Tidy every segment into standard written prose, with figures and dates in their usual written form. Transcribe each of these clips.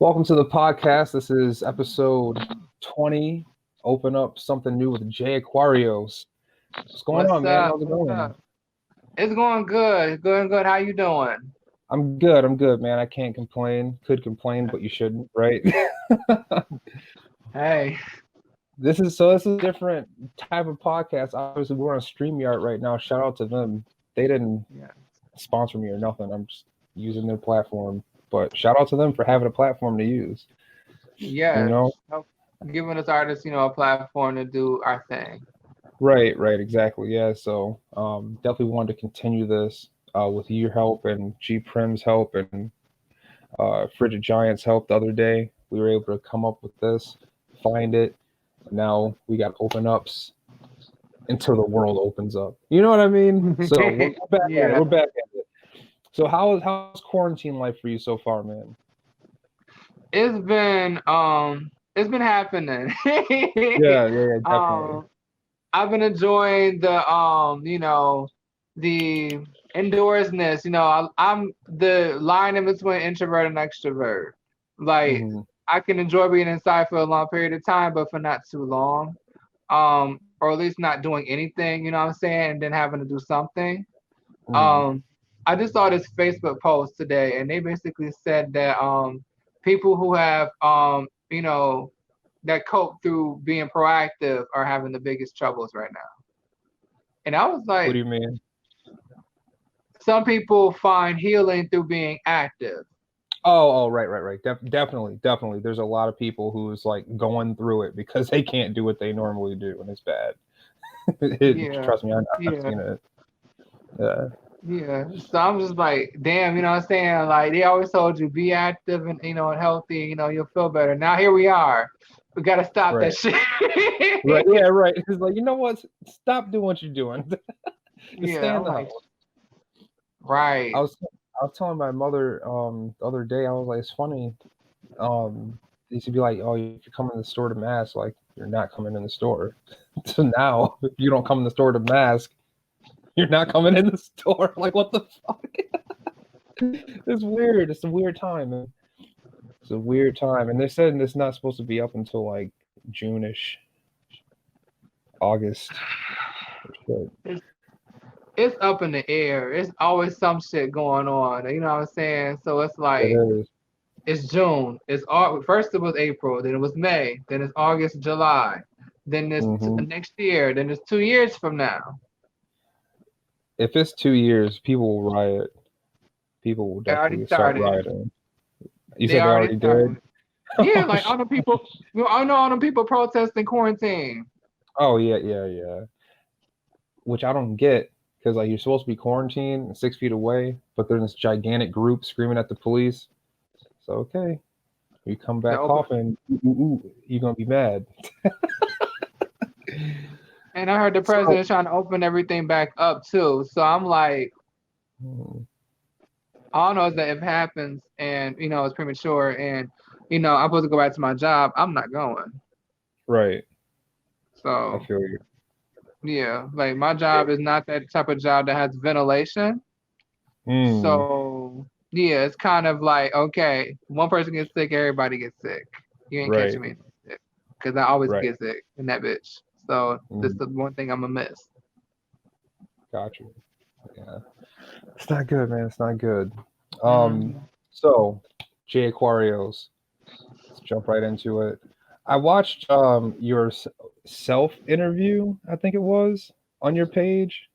Welcome to the podcast. This is episode 20. Open up something new with Jay Aquarious. What's going on, man? How's it going? It's going good. It's going good. How you doing? I'm good, man. I can't complain. Could complain, but you shouldn't, right? Hey. This is a different type of podcast. Obviously, we're on StreamYard right now. Shout out to them. They didn't sponsor me or nothing. I'm just using their platform. But shout out to them for having a platform to use. Yeah. Giving us artists, a platform to do our thing. Right, exactly. Yeah. So definitely wanted to continue this with your help and G Prim's help and Frigid Giant's help the other day. We were able to come up with this, find it. Now we got open ups until the world opens up. You know what I mean? So we're back at it. We're back at it. So how's quarantine life for you so far, man? It's been happening. Yeah, definitely. I've been enjoying the the indoorsness. I'm the line in between introvert and extrovert. Like I can enjoy being inside for a long period of time, but for not too long. Or at least not doing anything, you know what I'm saying, and then having to do something. I just saw this Facebook post today, and they basically said that people who have that cope through being proactive are having the biggest troubles right now. And I was like, what do you mean? Some people find healing through being active. Oh, right. Definitely. There's a lot of people who's like going through it because they can't do what they normally do, and it's bad. Trust me, I've seen it. Yeah. So I'm just like, damn, you know what I'm saying? Like they always told you be active and and healthy, you'll feel better. Now here we are. We gotta stop that shit. Right. Yeah, right. It's like, you know what? Stop doing what you're doing. Just stay in the house. Right. I was telling my mother the other day, I was like, it's funny. They used to be like, oh, if you come in the store to mask, like you're not coming in the store. So now if you don't come in the store to mask, you're not coming in the store. Like, what the fuck? It's weird. It's a weird time, man. It's a weird time. And they said it's not supposed to be up until like June-ish. August. It's up in the air. It's always some shit going on. You know what I'm saying? So it's like it's June. It's first it was April, then it was May, then it's August, July, then it's next year, then it's 2 years from now. If it's 2 years, people will riot. People will definitely start rioting. You said they already did? Yeah, like all the people. I know all the people protesting quarantine. Oh yeah. Which I don't get, because like you're supposed to be quarantined 6 feet away, but there's this gigantic group screaming at the police. So okay, you come back coughing, you're gonna be mad. And I heard the president trying to open everything back up too. So I'm like, all I know is that if it happens and it's premature and I'm supposed to go back to my job, I'm not going. Right. So I feel you. Yeah, like my job is not that type of job that has ventilation. So yeah, it's kind of like, okay, one person gets sick, everybody gets sick. You ain't catching me sick, because I always get sick in that bitch. So this is the one thing I'm gonna miss. Gotcha. Yeah, it's not good, man. It's not good. So Jay Aquarious, let's jump right into it. I watched your self interview, I think it was, on your page.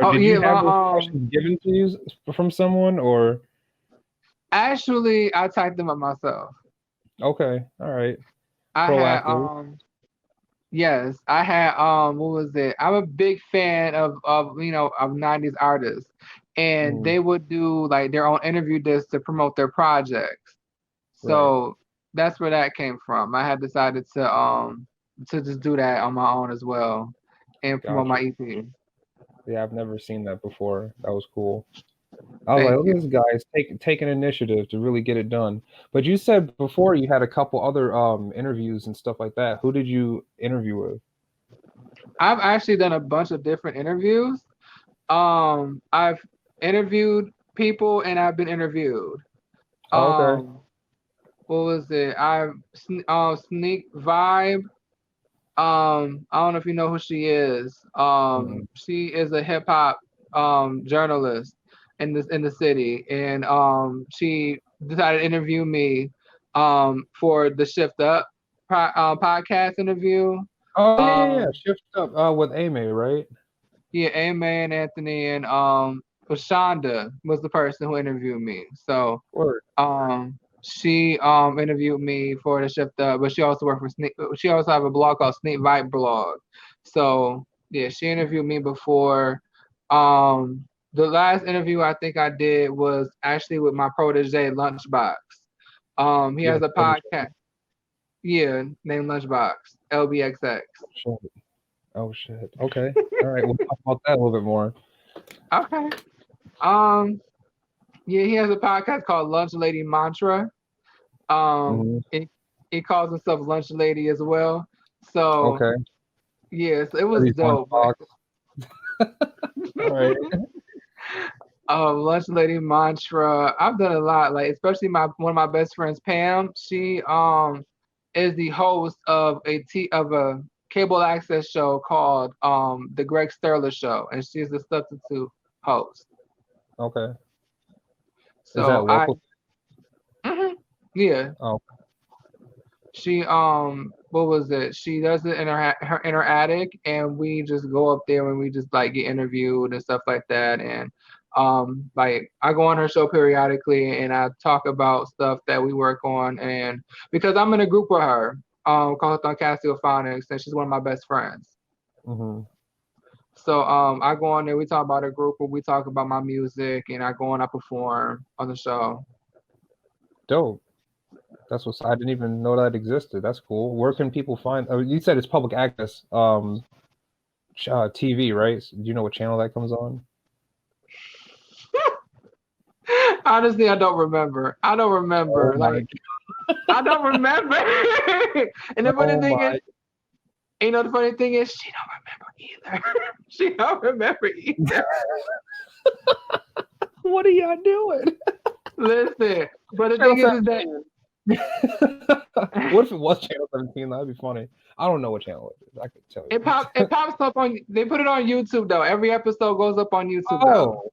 Or did you have those questions given to you from someone, or? Actually, I typed them up myself. Okay, all right. Yes, I had what was it? I'm a big fan of 90s artists, and they would do like their own interview discs to promote their projects. So that's where that came from. I had decided to just do that on my own as well and promote my EP. Yeah, I've never seen that before. That was cool. I was like, look at this guy's taking initiative to really get it done. But you said before you had a couple other interviews and stuff like that. Who did you interview with? I've actually done a bunch of different interviews. I've interviewed people and I've been interviewed. Okay. what was it? Sneak Vibe. I don't know if you know who she is. Mm. She is a hip hop journalist in the city, and she decided to interview me for the Shift Up podcast interview. Oh yeah. Um, Shift up with Amy, right? yeah, Amy and Anthony and Shonda was the person who interviewed me. So Word. she interviewed me for the Shift Up, but she also worked for Sneak. She also have a blog called Sneak Vibe Blog. So yeah, she interviewed me before. Um, the last interview I think I did was actually with my protege Lunchbox. He Yeah. has a podcast. Yeah, named Lunchbox LBXX. Shit. Oh shit. Okay. All right. We'll talk about that a little bit more. Okay. Um, yeah, he has a podcast called Lunch Lady Mantra. Hmm. He calls himself Lunch Lady as well. So Okay. yes, it Are was these dope. Like, lunchbox? All right. Lunch Lady Mantra. I've done a lot. Like especially my one of my best friends, Pam. She is the host of a cable access show called the Greg Sterlace Show, and she's the substitute host. Okay. Is that So local? Mhm. Yeah, Oh, she what was it? She does it in her attic, and we just go up there and we just like get interviewed and stuff like that. And like I go on her show periodically and I talk about stuff that we work on. And because I'm in a group with her called On Casiophonics, and she's one of my best friends. hmm. So I go on there, we talk about a group where we talk about my music, and I go on, I perform on the show. Dope. That's what's. I didn't even know that existed. That's cool. Where can people find? Oh, you said it's public access. TV, right? Do you know what channel that comes on? Honestly, I don't remember. I don't Oh remember. my. Like I don't remember. And the funny Oh thing is, my. the funny thing is, she don't remember either. She don't remember either. What are y'all doing? Listen, but the Channel thing is that 17. What if it was Channel 17? That'd be funny. I don't know what channel it is. I could tell you. it pops up on. They put it on YouTube though. Every episode goes up on YouTube though. Oh,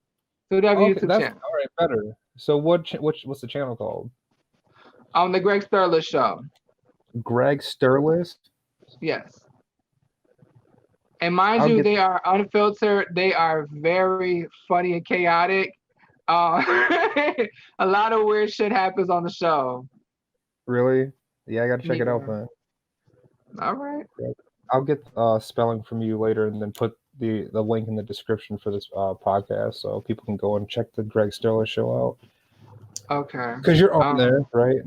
So they have a okay. YouTube That's channel. all right. Better. So what's the channel called? On the Greg Sterlace show. Greg Sterlace. Yes. And mind I'll you, get. they are unfiltered. They are very funny and chaotic. Uh, a lot of weird shit happens on the show. Really? Yeah, I gotta check it out Yeah. then. All right. Yeah. I'll get spelling from you later, and then put the link in the description for this podcast, so people can go and check the Greg Sterlace show out. Okay. Because you're on there, right?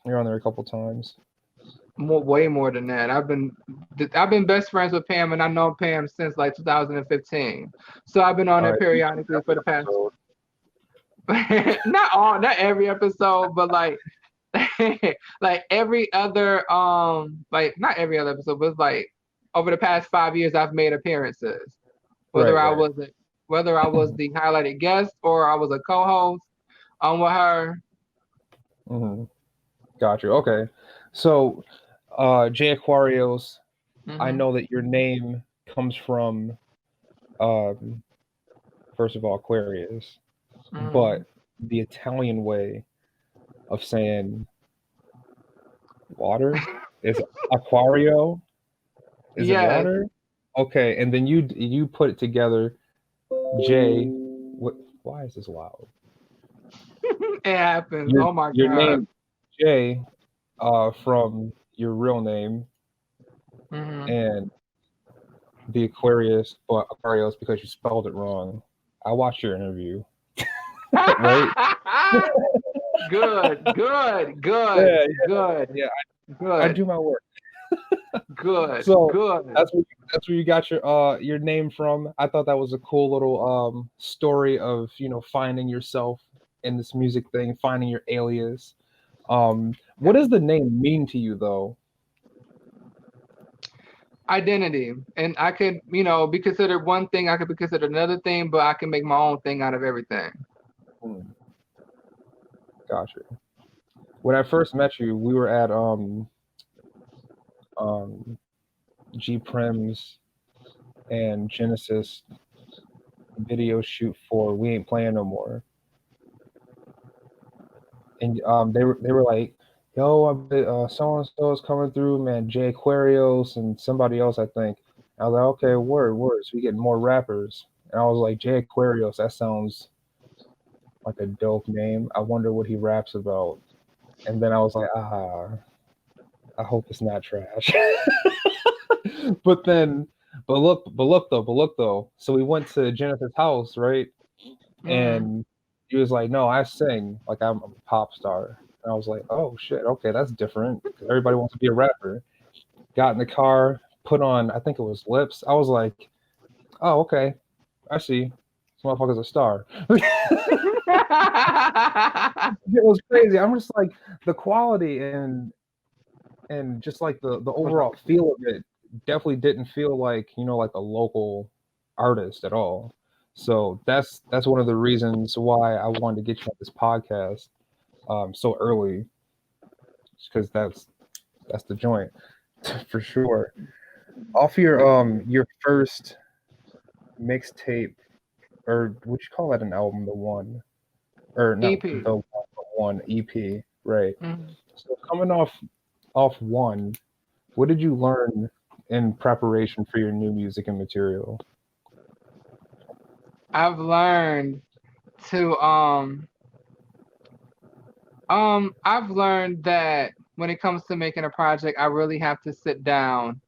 You're on there a couple times. Way more than that. I've been best friends with Pam, and I know Pam since like 2015. So I've been on All there right. periodically for the past. So, Not every episode, but like like every other like not every other episode, but it's like over the past 5 years I've made appearances. Whether I right. was whether I was the highlighted guest or I was a co-host on with her. Mm-hmm. Got you. Okay. So, Jay Aquarious, I Hmm. know that your name comes from, um, first of all, Aquarius, Hmm. but the Italian way of saying water is Aquario. Is it Yes, water? Okay, and then you put it together, Jay. What? Why is this loud? it happens. Your Oh my your god. name, Jay, from your real name, Hmm. and the Aquarius, but Aquarius because you spelled it wrong. I watched your interview, right? Good, good, good, Yeah, good, yeah. I good, do my work. good, So good. that's where you got your name from. I thought that was a cool little story of finding yourself in this music thing, finding your alias. What does the name mean to you though? Identity. And I could, be considered one thing, I could be considered another thing, but I can make my own thing out of everything. Hmm, gotcha. when I first met you, we were at um G Prim's and Genesis video shoot for We Ain't Playing No More. And they were like, yo, so and so is coming through, man, Jay Aquarious and somebody else, I think. I was like, okay, word. So we get more rappers. And I was like, Jay Aquarious, that sounds like a dope name. I wonder what he raps about. And then I was like, I hope it's not trash. but look though. So we went to Jennifer's house, right? And he was like, no, I sing. Like I'm a pop star. And I was like, oh shit, okay, that's different. Because everybody wants to be a rapper. Got in the car, put on, I think it was Lips. I was like, oh, okay, I see. This motherfucker's a star. It was crazy. I'm just like the quality and just like the overall feel of it definitely didn't feel like, like a local artist at all. So that's one of the reasons why I wanted to get you on this podcast so early, because that's the joint for sure. Off your first mixtape, or would you call that an album? The one, or not EP. the one EP, right? Mm-hmm. So coming off one, what did you learn in preparation for your new music and material? I've learned to I've learned that when it comes to making a project, I really have to sit down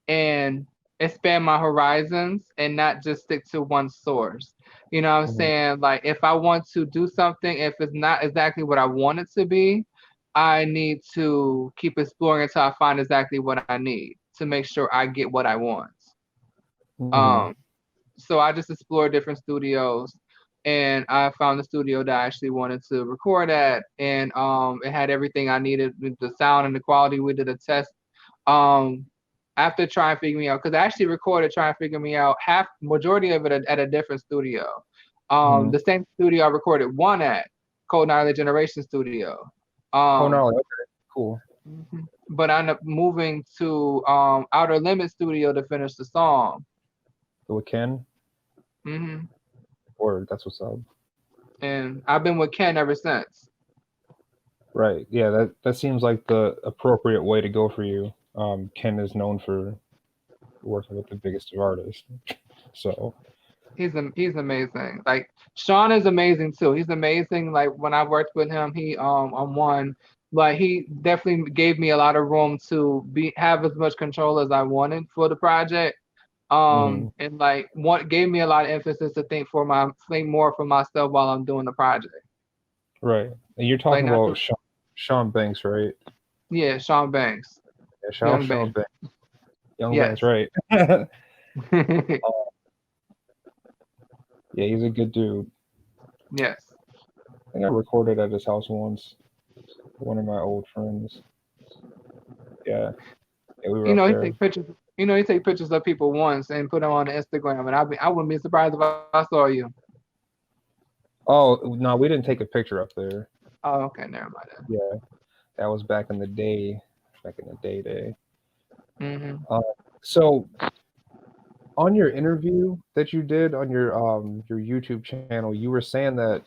and expand my horizons and not just stick to one source. You know what I'm saying? Like if I want to do something, if it's not exactly what I want it to be, I need to keep exploring until I find exactly what I need to make sure I get what I want. So I just explored different studios, and I found the studio that I actually wanted to record at, and it had everything I needed with the sound and the quality. We did a test after trying to figure me out, because I actually recorded trying to figure me out majority of it at a different studio. The same studio I recorded one at, Cold Gnarly Generation Studio. Okay, cool. But I ended up moving to Outer Limits Studio to finish the song. With Ken? Or that's what's up. And I've been with Ken ever since. Right. Yeah, that seems like the appropriate way to go for you. Ken is known for working with the biggest of artists. So he's amazing. Like Sean is amazing too. He's amazing. Like when I worked with him, he on one, like he definitely gave me a lot of room to have as much control as I wanted for the project. And like gave me a lot of emphasis to think more for myself while I'm doing the project. Right. And you're talking about Sean Banks, right? Yeah, Sean Banks. Yeah, shout out Sean Banks. Young Banks, right. Yeah, he's a good dude. Yes. I think I recorded at his house once. One of my old friends. Yeah. We were up there. He take pictures. He take pictures of people once and put them on Instagram, and I wouldn't be surprised if I saw you. Oh no, we didn't take a picture up there. Oh, okay, never mind that. Yeah, that was back in the day. So, on your interview that you did on your YouTube channel, you were saying that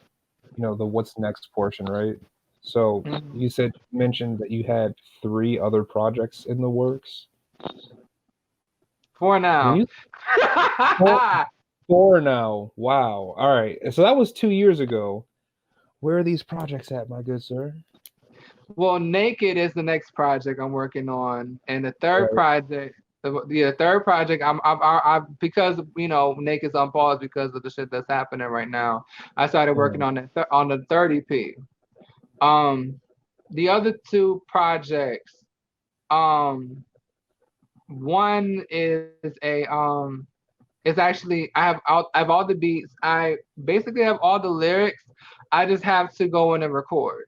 the what's next portion, right? So you mentioned that you had 3 other projects in the works. 4 now. Four now. Wow. All right. So that was 2 years ago. Where are these projects at, my good sir? Well, Naked is the next project I'm working on, and the third project, I'm because Naked's on pause because of the shit that's happening right now. I started working on the third EP. The other 2 projects, one is it's actually I have all the beats. I basically have all the lyrics. I just have to go in and record.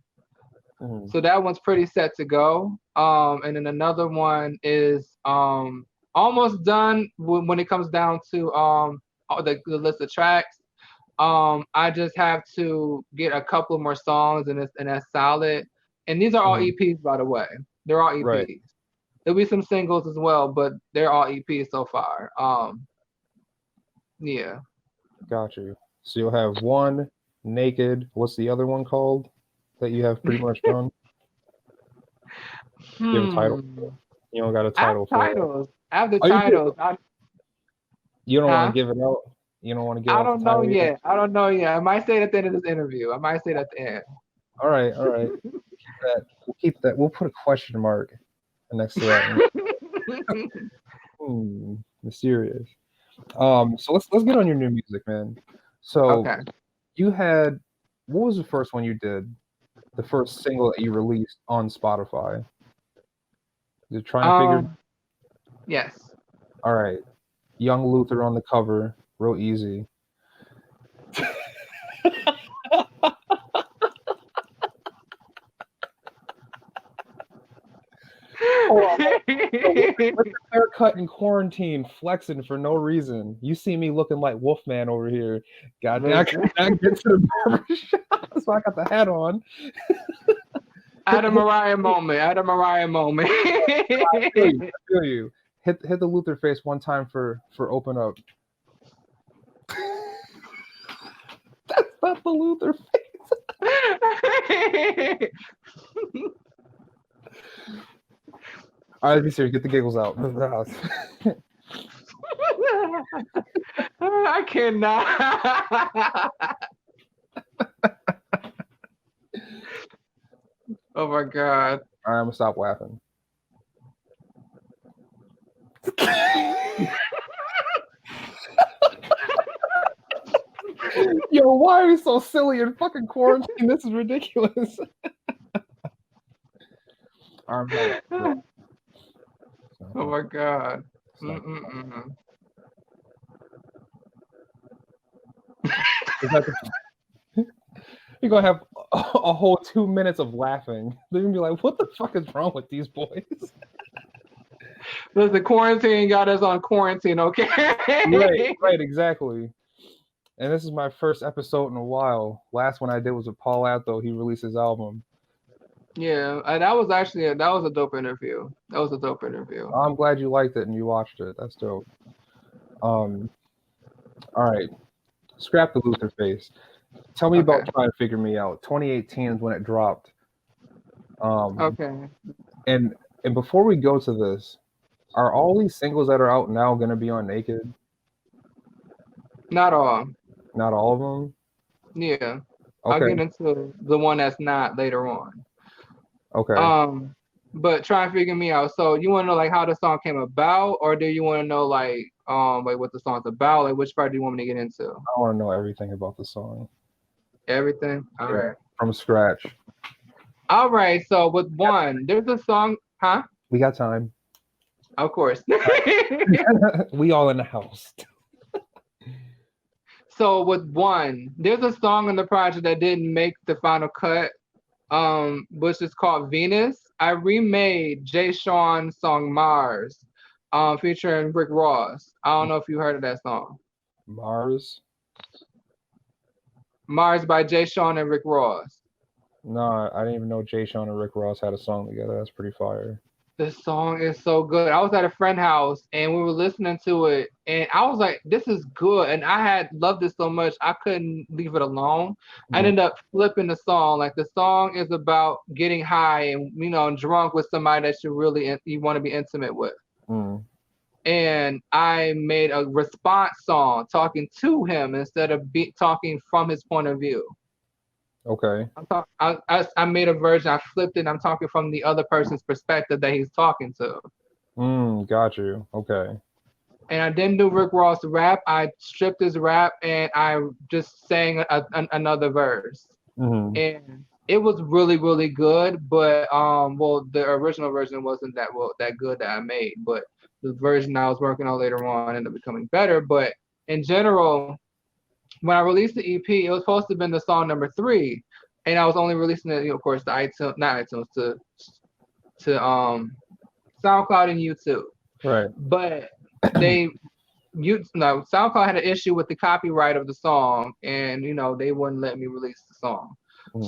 So that one's pretty set to go. And then another one is almost done when it comes down to the list of tracks. I just have to get a couple more songs and that's solid. And these are all Mhm. EPs, by the way. They're all Right. EPs. There'll be some singles as well, but they're all EPs so far. Yeah. Got you. So you'll have one naked. What's the other one called that you have pretty much done? You have a title? Hmm. You don't got a I have title for it. titles. I have the Oh, you do? titles. You don't want Huh? to give it out? You don't want to give I out the don't know title yet? yet. I don't know yet. I might say it at the end of this interview. I might say it at the end. All right, all right. We'll keep that. We'll put a question mark next to that. Mysterious. So let's get on your new music, man. So Okay. you had, what was the first one you did? The first single that you released on Spotify? You're trying to figure. Yes. All right, Young Luther on the cover, real easy. Hold on, with the haircut in quarantine, flexing for no reason. You see me looking like Wolfman over here. Goddamn, I could get to the barbershop, so I got the hat on. At a Mariah moment. At a Mariah moment. I feel you. Hit the Luther face one time for open up. That's not the Luther face. All right, be serious. Get the giggles out. I cannot. Oh my God. All right, I'm gonna stop laughing. Yo, why are you so silly in fucking quarantine? This is ridiculous. Oh my God. Is that you're gonna have a whole 2 minutes of laughing. They're gonna be like, "What the fuck is wrong with these boys?" Listen, quarantine got us on quarantine, okay? Right, exactly. And this is my first episode in a while. Last one I did was with Paul Atho. He released his album. Yeah, that was actually that was a dope interview. That was a dope interview. I'm glad you liked it and you watched it. That's dope. All right, scrap the Luther face. Tell me about Trying to Figure Me Out. 2018 is when it dropped. Okay. And before we go to this, are all these singles that are out now going to be on Naked? Not all. Not all of them? Yeah. Okay. I'll get into the one that's not later on. Okay. But Try and Figure Me Out. So you want to know like how the song came about, or do you want to know like what the song's about? Like which part do you want me to get into? I want to know everything about the song. Everything? All right. From scratch. All right. So with one, there's a song, huh? We got time. Of course. We all in the house. So with one, there's a song in the project that didn't make the final cut, which is called Venus. I remade Jay Sean's song Mars, featuring Rick Ross. I don't know if you heard of that song. Mars by Jay Sean and Rick Ross. No, I didn't even know Jay Sean and Rick Ross had a song together. That's pretty fire. The song is so good. I was at a friend's house and we were listening to it, and I was like, "This is good." And I had loved it so much I couldn't leave it alone. I ended up flipping the song. Like the song is about getting high and drunk with somebody that you want to be intimate with. And I made a response song talking to him instead of talking from his point of view. Okay. I made a version. I flipped it. And I'm talking from the other person's perspective that he's talking to. Got you. Okay. And I didn't do Rick Ross rap. I stripped his rap and I just sang another verse. And it was really, really good. But the original version wasn't that good that I made. But the version I was working on later on ended up becoming better. But in general, when I released the EP, it was supposed to have been the song number 3, and I was only releasing it, of course, to iTunes, not iTunes, to SoundCloud and YouTube. Right. But SoundCloud had an issue with the copyright of the song, and they wouldn't let me release the song.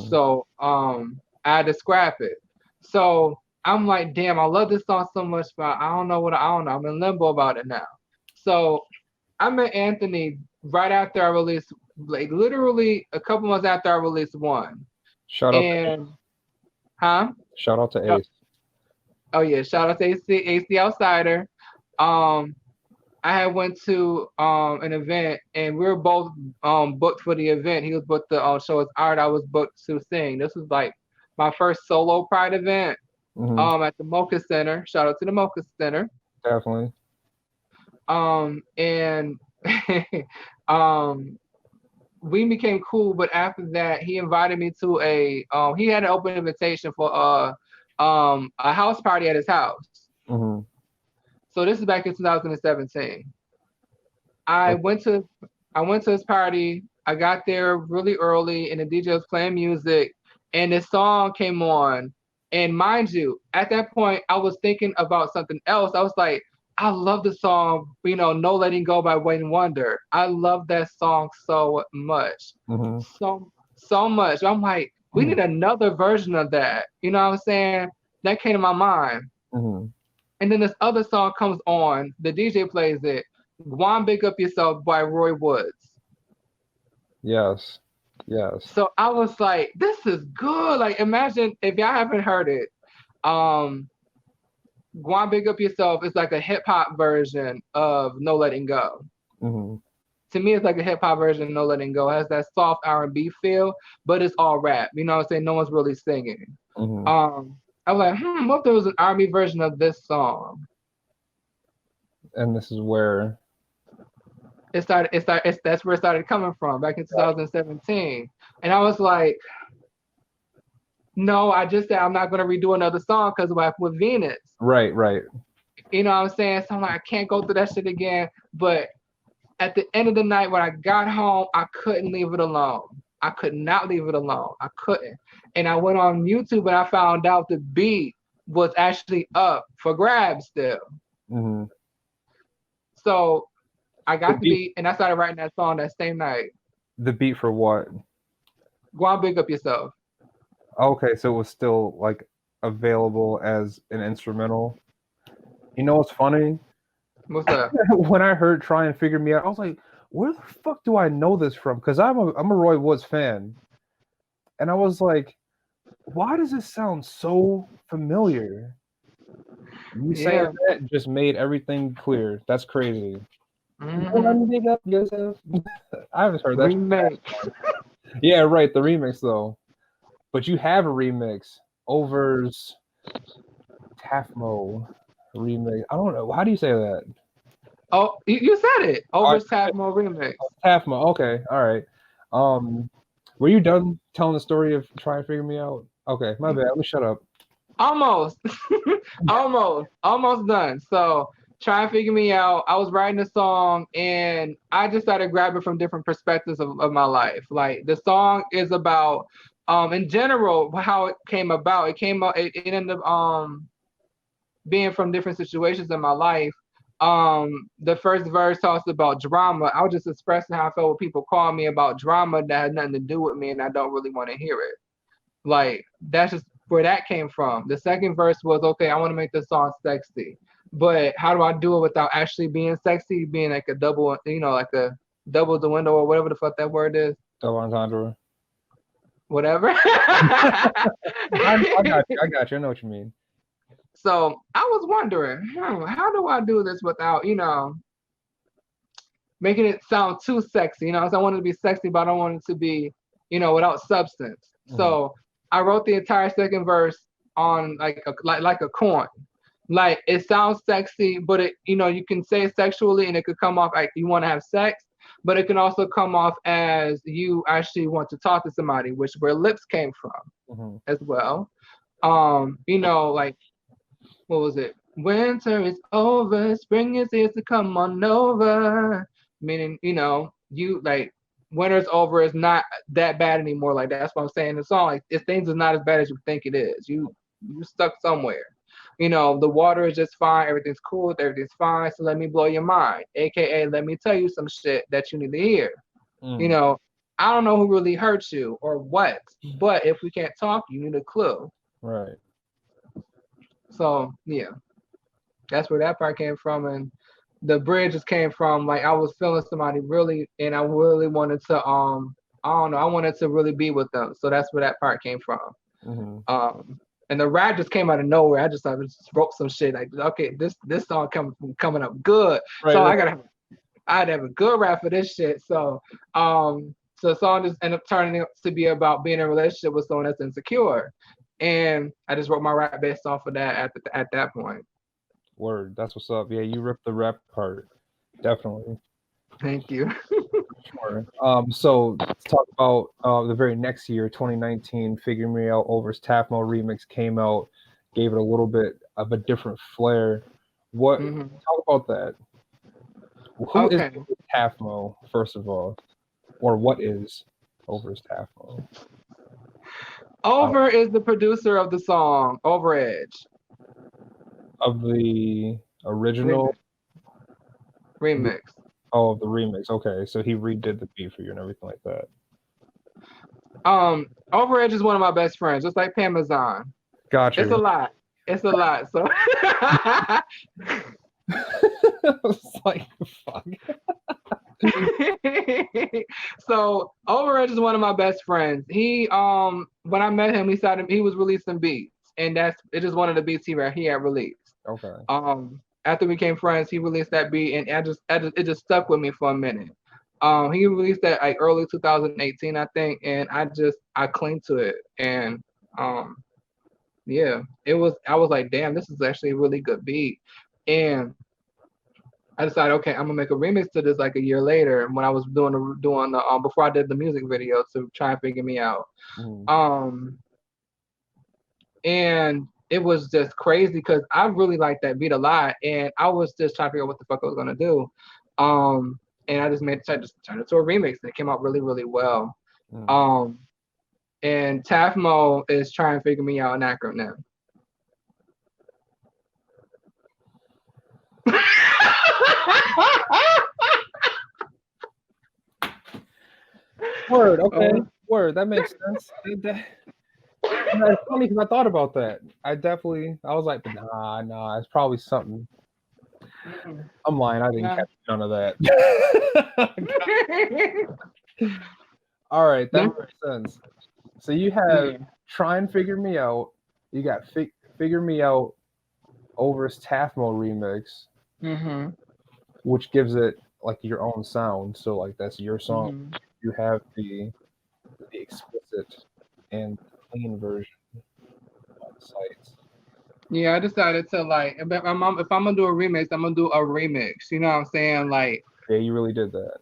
So I I had to scrap it. So I'm like, damn, I love this song so much, but I don't know. I'm in limbo about it now. So I met Anthony right after I released, like literally a couple months after I released one. Shout out to And huh? Shout out to Ace. Oh yeah, shout out to AC Outsider. Um, I had went to an event and we were both booked for the event. He was booked to show his art. I was booked to sing. This was like my first solo Pride event at the Mocha Center. Shout out to the Mocha Center. Definitely. And we became cool, but after that he invited me to he had an open invitation for a house party at his house. So this is back in 2017. I went to his party. I got there really early, and the DJ was playing music, and this song came on. And mind you, at that point, I was thinking about something else. I was like, I love the song, No Letting Go by Wayne Wonder. I love that song so much, so much. I'm like, we need another version of that. You know what I'm saying? That came to my mind. And then this other song comes on. The DJ plays it. Guam Big Up Yourself by Roy Woods. Yes. So I was like, this is good. Like, imagine if y'all haven't heard it. Guam Big Up Yourself is like a hip hop version of No Letting Go. To me, it's like a hip hop version of No Letting Go. It has that soft R&B feel, but it's all rap. You know what I'm saying? No one's really singing. I was like, what if there was an R&B version of this song? And this is where that's where it started coming from back in 2017. And I was like, no, I just said I'm not going to redo another song because with Venus. Right. You know what I'm saying? So I'm like, I can't go through that shit again. But at the end of the night, when I got home, I couldn't leave it alone. I could not leave it alone. I couldn't. And I went on YouTube and I found out the beat was actually up for grabs still. So I got the beat and I started writing that song that same night. The beat for what? Go on, Big Up Yourself. Okay, so it was still like available as an instrumental. You know what's funny? What's that? When I heard "Try and Figure Me Out," I was like, "Where the fuck do I know this from?" Because I'm a Roy Woods fan, and I was like, "Why does this sound so familiar?" You saying that just made everything clear. That's crazy. Big Up Yourself. I haven't heard that. Remix. Yeah, right. The remix though, but you have a remix. Over's Tafmo remix. I don't know. How do you say that? Oh, you said it. Over's Tafmo remix. Tafmo. Okay. All right. Were you done telling the story of Try and Figure Me Out? Okay, my bad. Let me shut up. Almost. Almost done. So Try and Figure Me Out. I was writing a song and I just started grabbing from different perspectives of my life. Like the song is about in general how it came about. It ended up being from different situations in my life. The first verse talks about drama. I was just expressing how I felt when people call me about drama that had nothing to do with me and I don't really want to hear it. Like that's just where that came from. The second verse was, okay, I want to make this song sexy, but how do I do it without actually being sexy, being like a double, like a double the window or whatever the fuck that word is. Double entendre. Whatever. I got you. I know what you mean. So I was wondering, how do I do this without, making it sound too sexy? So I wanted to be sexy, but I don't want it to be, without substance. So I wrote the entire second verse on like a coin. Like it sounds sexy, but it, you can say it sexually and it could come off like you want to have sex, but it can also come off as you actually want to talk to somebody, which where lips came from as well. Like what was it? Winter is over, spring is here to come on over. Meaning, you like winter's over is not that bad anymore. Like that's what I'm saying in the song. Like if things is not as bad as you think it is. You stuck somewhere. The water is just fine, everything's cool, everything's fine. So let me blow your mind. AKA let me tell you some shit that you need to hear. I don't know who really hurt you or what, but if we can't talk, you need a clue. Right. So yeah, that's where that part came from, and the bridge just came from like I was feeling somebody really, and I really wanted to I don't know, I wanted to really be with them. So that's where that part came from. And the rap just came out of nowhere. I just wrote some shit like, okay, this song coming up good. Right, so right. I'd have a good rap for this shit. So so the song just ended up turning out to be about being in a relationship with someone that's insecure. And I just wrote my rap based off of that at that point. Word. That's what's up. Yeah, you ripped the rap part. Definitely. Thank you. Sure. So let's talk about the very next year, 2019, Figure Me Out Over's Tafmo remix came out, gave it a little bit of a different flair. What talk about that? Who is Tafmo, first of all? Or what is Over's Tafmo? Over is the producer of the song Overedge. Of the original remix. Oh, the remix. Okay, so he redid the beat for you and everything like that. Overedge is one of my best friends, just like Pamazon. Gotcha. It's a lot. It's a lot. So it's like fuck. So Overedge is one of my best friends. He when I met him, he was releasing beats, and it just one of the beats he had released. Okay. After we became friends, he released that beat, and it just stuck with me for a minute. He released that like early 2018, I think, and I cling to it, and yeah, I was like, damn, this is actually a really good beat, and I decided, okay, I'm gonna make a remix to this like a year later when I was doing the before I did the music video to try and figure me out. And it was just crazy because I really liked that beat a lot, and I was just trying to figure out what the fuck I was gonna do. And I just tried to turn it to a remix, and it came out really, really well. And Tafmo is trying to figure me out an acronym. Word, okay. Word, that makes sense. It's funny because I thought about that. I was like, nah, it's probably something. I'm lying. I didn't catch none of that. All right, that makes sense. So you have Try and Figure Me Out. You got Figure Me Out Over's Tafmo remix, which gives it like your own sound. So like that's your song. You have the explicit and clean version on the sites. Yeah, I decided to like if I'm gonna do a remix, I'm gonna do a remix. You know what I'm saying? Like yeah, you really did that.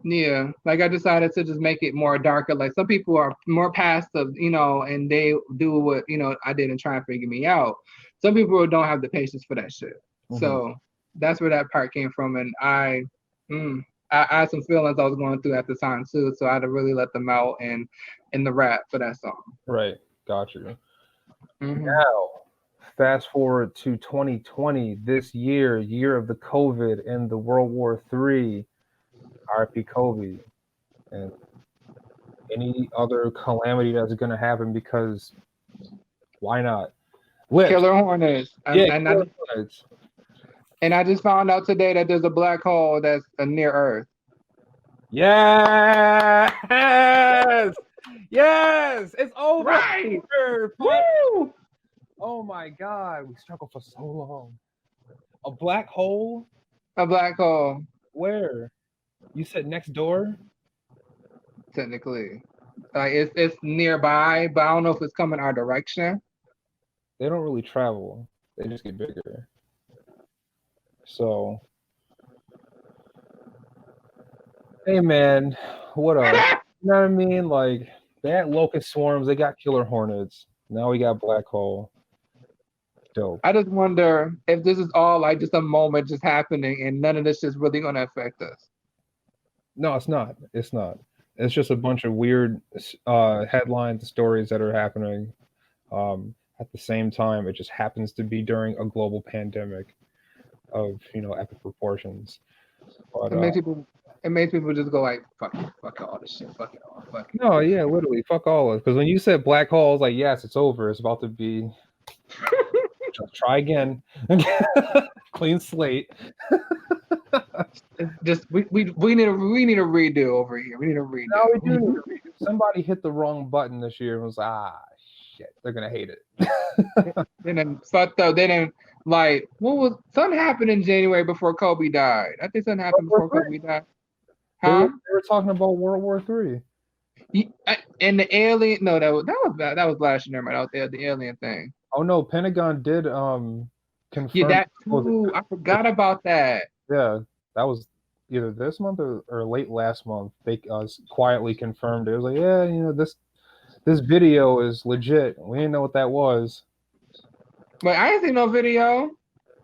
Yeah, like I decided to just make it more darker. Like some people are more passive, and they do what I did and try and figure me out. Some people don't have the patience for that shit. So that's where that part came from, and I had some feelings I was going through at the time too. So I had to really let them out and in the rap for that song. Right, got you. Now, fast forward to 2020, this year of the COVID and the World War III. RP Kobe, and any other calamity that's going to happen because why not? Killer Hornets. Hornets. And I just found out today that there's a black hole that's near Earth. Yes! Yes! It's over! Right! Woo! Oh my God, we struggled for so long. A black hole? A black hole. Where? You said next door? Technically. Like it's nearby, but I don't know if it's coming our direction. They don't really travel. They just get bigger. So, hey man, what up? You know what I mean? Like, they had locust swarms, they got killer hornets. Now we got black hole. Dope. I just wonder if this is all like just a moment just happening and none of this is really going to affect us. No, it's not. It's not. It's just a bunch of weird headlines and stories that are happening at the same time. It just happens to be during a global pandemic of epic proportions. But It makes people just go like, fuck it, fuck all this shit, fuck it all, fuck it. No, yeah, literally, fuck all of it. Because when you said black hole, I was like, yes, it's over. It's about to be. Just try again. Clean slate. Just we need a redo over here. We need a redo. No, we do need a redo. Somebody hit the wrong button this year and was shit, they're gonna hate it. Then fucked up. They didn't like something happened in January before Kobe died. I think something happened before Kobe died. Huh? They were talking about World War III. And the alien. No, that was last year. Never mind. That was the alien thing. Oh no, Pentagon did confirm. Yeah, that too. I forgot about that. Yeah, that was either this month or late last month. They quietly confirmed it. It was like, yeah, this video is legit. We didn't know what that was. But I didn't see no video.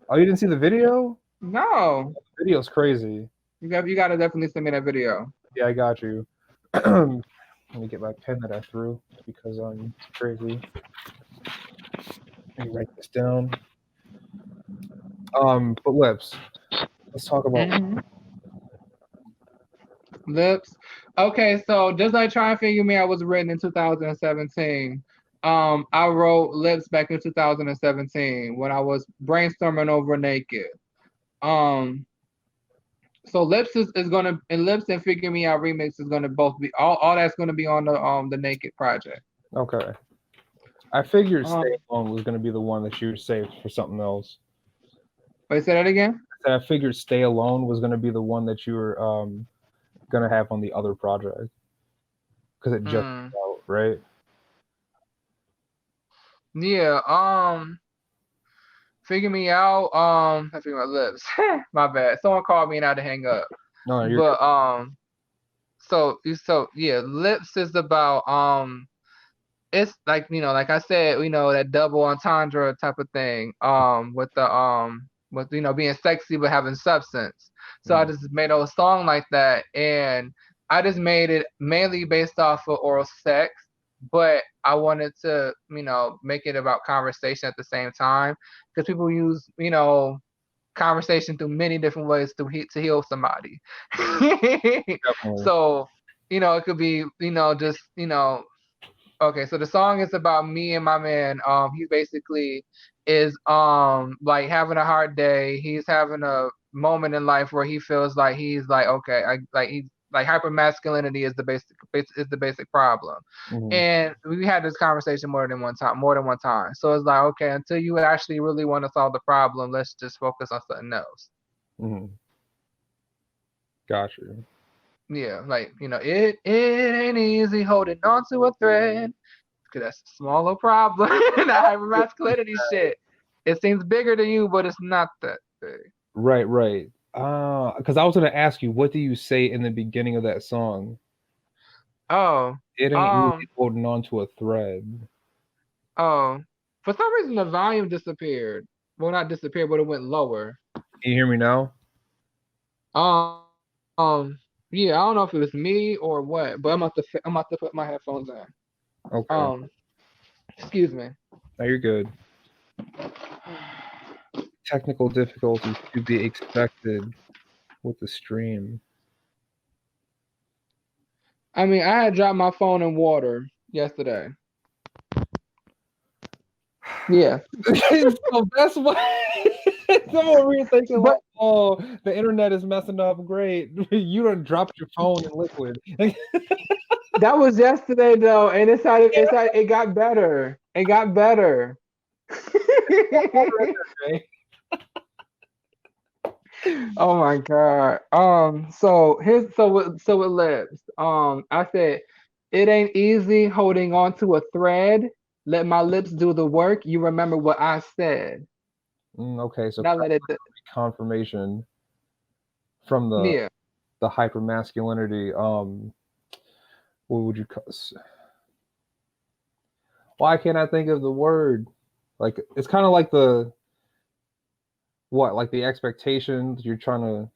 Oh, you didn't see the video? No. The video's crazy. You gotta definitely send me that video. Yeah, I got you. Let me get my pen that I threw because I'm crazy. Let me write this down. But lips. Let's talk about lips. Okay, so just like Try and Figure Me Out was written in 2017. I wrote Lips back in 2017 when I was brainstorming over Naked. So Lips is gonna, and Lips and Figure Me Out remix is gonna both be all that's gonna be on the Naked project. Okay. I figured Stay Alone was gonna be the one that you saved for something else. Wait, say that again? I figured Stay Alone was gonna be the one that you were gonna have on the other project. Because it just came out, right? Yeah, Figure Me Out, I figure my lips. My bad. Someone called me and I had to hang up. No, you're good. So yeah, Lips is about it's like, like I said, that double entendre type of thing. With being sexy but having substance. So I just made a song like that, and I just made it mainly based off of oral sex, but I wanted to, make it about conversation at the same time, because people use, conversation through many different ways to heal somebody. So, it could be, just, okay, so the song is about me and my man. He basically is like having a hard day. He's having a moment in life where he feels like he's like, okay, he's like hypermasculinity is the basic problem. And we had this conversation more than one time. So it's like, okay, until you actually really want to solve the problem, let's just focus on something else. Gotcha. Yeah, like, it ain't easy holding on to a thread, because that's a smaller problem. That hypermasculinity shit. It seems bigger to you, but it's not that big. Right. Because I was gonna ask you, what do you say in the beginning of that song? Oh, it ain't easy holding on to a thread. Oh, for some reason the volume disappeared. Well, not disappeared, but it went lower. Can you hear me now? Yeah, I don't know if it was me or what, but I'm about to put my headphones in. Okay. Excuse me. No, you're good. Technical difficulties to be expected with the stream. I mean, I had dropped my phone in water yesterday. Yeah. So that's why someone were thinking, like, oh, the internet is messing up. Great. You done dropped your phone in liquid. That was yesterday though, and it got better. It got better. Oh my god. So with lips. I said it ain't easy holding on to a thread. Let my lips do the work. You remember what I said. Okay, so now let it confirmation from the hypermasculinity. What would you call? Why can't I think of the word? Like, it's kind of like the expectations you're trying to.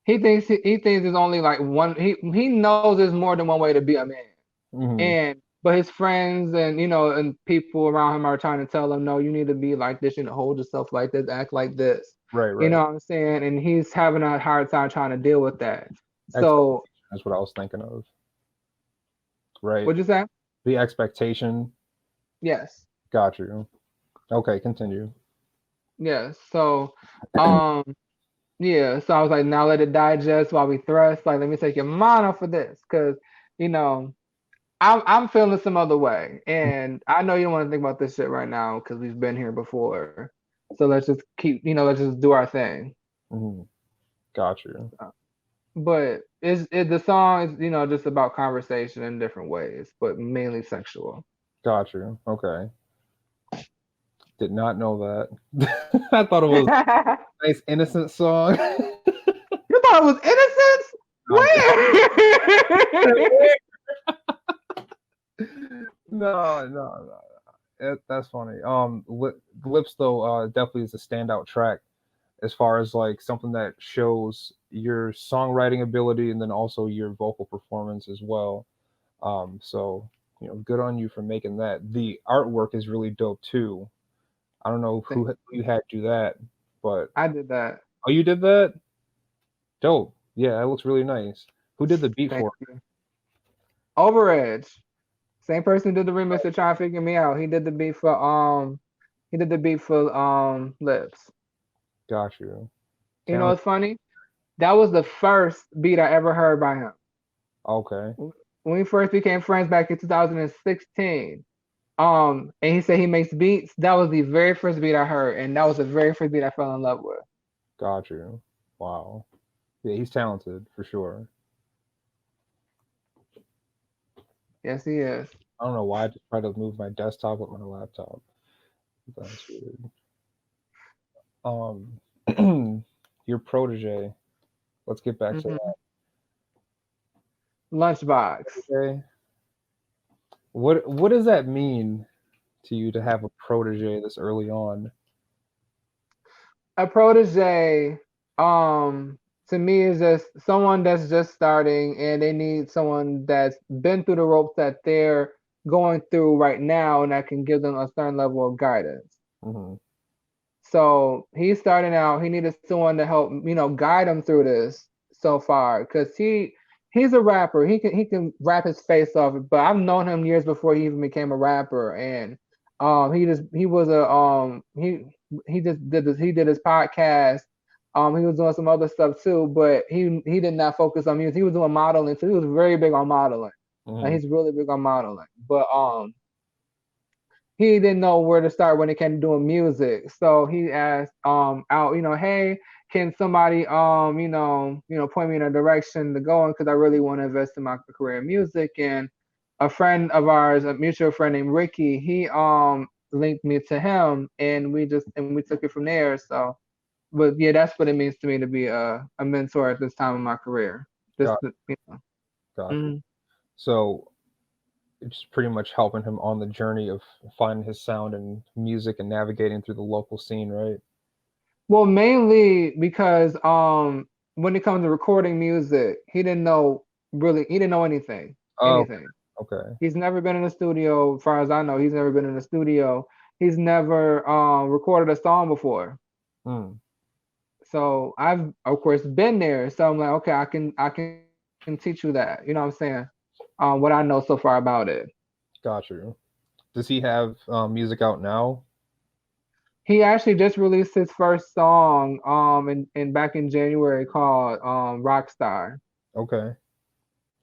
He thinks there's only like one. He knows there's more than one way to be a man, and but his friends and and people around him are trying to tell him, no, you need to be like this, you need to hold yourself like this, act like this. Right, You right. know what I'm saying? And he's having a hard time trying to deal with that. So Expectation is what I was thinking of. Right. what'd you say? The expectation. Yes. Got you. Okay, continue. Yes. So um yeah, so I was like, now let it digest while we thrust. Like, let me take your mind off of this. Cause, you know, I'm feeling some other way. And I know you don't want to think about this shit right now because we've been here before. So let's just let's just do our thing. Mm-hmm. Got you. But the song is, just about conversation in different ways, but mainly sexual. Got you. Okay. Did not know that. I thought it was You a nice innocent song. thought it was innocence? Um, Where? no, no, no. That's funny. Lips though definitely is a standout track as far as like something that shows your songwriting ability and then also your vocal performance as well. So good on you for making that. The artwork is really dope too. I don't know who you had do that, but I did that. oh, you did that? Dope. Yeah, that looks really nice. Who did the beat Thank for you. Overedge. Same person did the remix to try and figure me out. He did the beat for Lips. it? Got you. You know Talent. what's funny? That was the first beat I ever heard by him. Okay. When we first became friends back in 2016. And he said he makes beats. That was the very first beat I heard, and that was the very first beat I fell in love with. Got you. Wow. Yeah, he's talented for sure. Yes, he is. I don't know why I just tried to move my desktop with my laptop. That's weird. Um, your protege. Let's get back to Hmm. Lunchbox. that. Okay. What does that mean to you to have a protege this early on? A protege, to me is just someone that's just starting and they need someone that's been through the ropes that they're going through right now and that can give them a certain level of guidance. Hmm. So he's starting out. He needed someone to help, guide him through this so far, because he's a rapper. He can rap his face off. But I've known him years before he even became a rapper, and he was a he just did this. He did his podcast. He was doing some other stuff too, but he did not focus on music. He was doing modeling, so he was very big on modeling. Like Hmm. he's really big on modeling, but he didn't know where to start when it came to doing music. So he asked out, hey, can somebody point me in a direction to go in because I really want to invest in my career in music. And a friend of ours, a mutual friend named Ricky, he linked me to him and we took it from there. So but yeah, that's what it means to me to be a mentor at this time in my career. Just Got you know. got you. Mhm. So it's pretty much helping him on the journey of finding his sound and music and navigating through the local scene, right? Well, mainly because when it comes to recording music, he didn't know anything. Oh, Anything. okay. He's never been in a studio, as far as I know, he's never been in a studio. He's never recorded a song before. Hmm. So I've of course been there. So I'm like, okay, I can teach you that. You know what I'm saying? What I know so far about it. Got you. Does he have music out now? He actually just released his first song in back in January called Rockstar. Okay.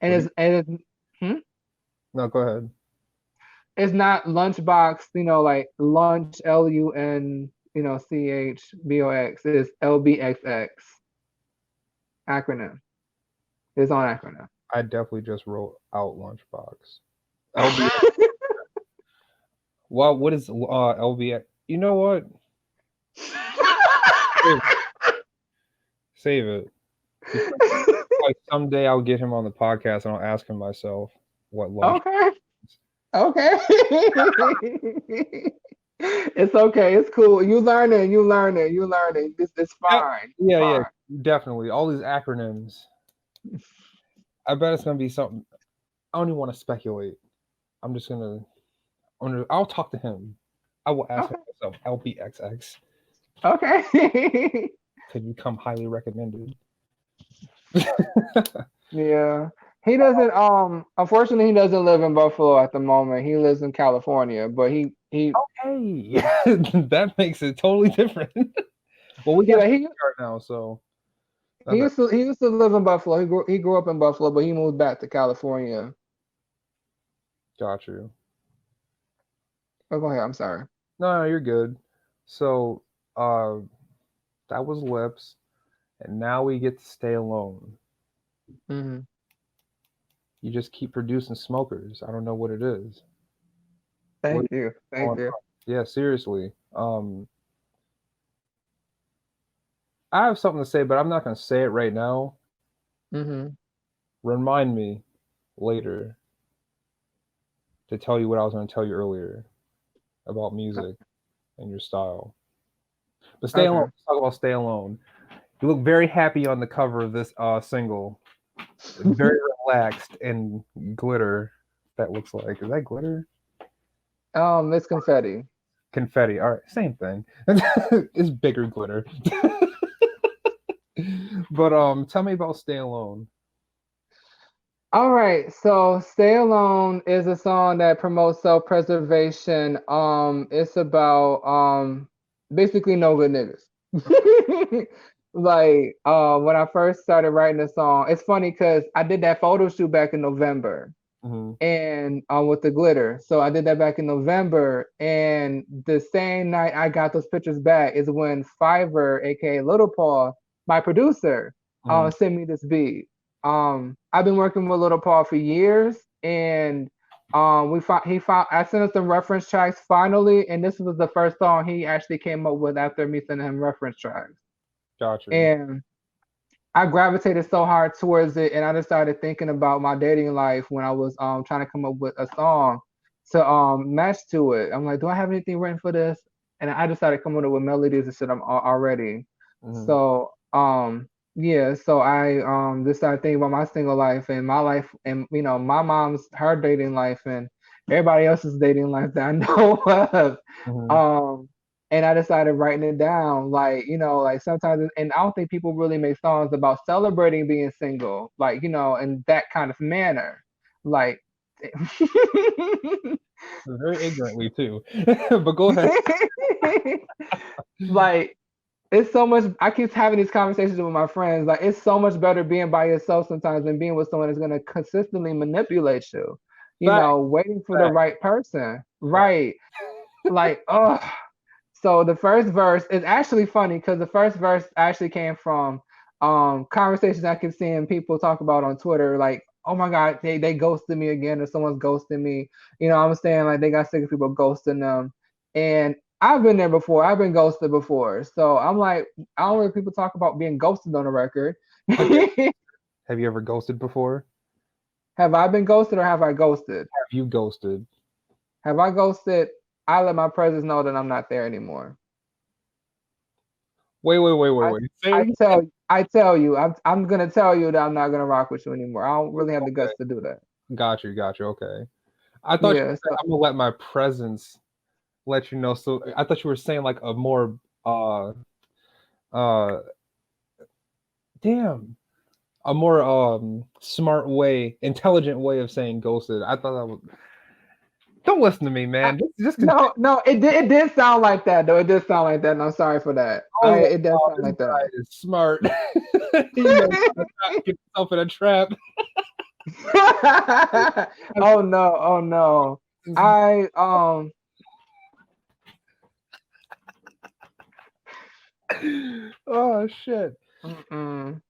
And What do you? No, go ahead. it's not lunchbox, like lunch LUNCHBOX. It's LBXX acronym. It's on acronym. I definitely just wrote out Lunchbox. LB. Well, what is LBX? You know what? Save it. Save it. Because like someday I'll get him on the podcast and I'll ask him myself what lunch. Okay. Okay. It's okay. It's cool. You learning. You learning. You learning. This is Yeah, fine. It's yeah, yeah, fine. definitely. All these acronyms. I bet it's gonna be something. I don't even want to speculate. I'm just gonna. I'll talk to him. I will ask him Okay. myself. LBXX Okay. could become highly recommended. Yeah. He doesn't unfortunately he doesn't live in Buffalo at the moment. He lives in California, but he Okay, that makes it totally different. Well, we got yeah, a start now, so not that. he used to live in Buffalo. He grew up in Buffalo, but he moved back to California. Got you. Oh, go ahead. I'm sorry. No, you're good. So, uh, that was Lips, and now we get to Stay Alone. Hmm. You just keep producing smokers. I don't know what it is. What Thank is you. going Thank you. on? Yeah, seriously. I have something to say, but I'm not going to say it right now. Hmm. Remind me later to tell you what I was going to tell you earlier about music and your style. But Stay Alone. Okay. Let's talk about Stay Alone. You look very happy on the cover of this single. Very relaxed and glitter. That looks like, is that glitter? It's confetti. Confetti. All right, same thing. It's bigger glitter. But tell me about Stay Alone. All right, so Stay Alone is a song that promotes self-preservation. It's about basically no good niggas. Like when I first started writing the song, it's funny because I did that photo shoot back in November Hmm. and with the glitter. So I did that back in November, and the same night I got those pictures back is when Fiverr, aka Little Paul, my producer, Hmm. sent me this beat. I've been working with Little Paul for years, and he found I sent him some reference tracks finally, and this was the first song he actually came up with after me sending him reference tracks. Got you. And I gravitated so hard towards it, and I just started thinking about my dating life when I was trying to come up with a song to match to it. I'm like, do I have anything written for this? And I just started coming up with melodies and shit already. Hmm. So yeah, so I just started thinking about my single life and my life, and my mom's her dating life and everybody else's dating life that I know of. Hmm. Um and I decided writing it down. Like, like sometimes, and I don't think people really make songs about celebrating being single, like, in that kind of manner. Like, Very ignorantly too. But go ahead. like, it's so much. I keep having these conversations with my friends. Like, it's so much better being by yourself sometimes than being with someone that's going to consistently manipulate you, Fact. waiting for the Fact. right person. Right. Like, oh. So the first verse is actually funny because the first verse actually came from conversations I keep seeing people talk about on Twitter, like, oh my God, they ghosted me again, or someone's ghosting me. I'm saying like they got sick of people ghosting them. And I've been there before. I've been ghosted before. So I'm like, I don't hear people talk about being ghosted on the record. Have you have you ever ghosted before? Have I been ghosted or have I ghosted? Have you ghosted? Have I ghosted? I let my presence know that I'm not there anymore. Wait, wait, wait, wait, I wait. Say it again. I tell you, I'm gonna tell you that I'm not gonna rock with you anymore. I don't really have the Okay. guts to do that. Got you, got you. Okay. I thought you Yeah, said so I'm gonna let my presence let you know. So I thought you were saying like a more uh damn, a more smart way, intelligent way of saying ghosted. I thought that was. Don't listen to me, I, man. Just continue. no, it did sound like that though. It did sound like that, and I'm sorry for that. I was like, It does oh, sound this like that. guy is smart. He knows how to not get himself in a trap. Oh no, oh no. I Oh shit. mm-mm.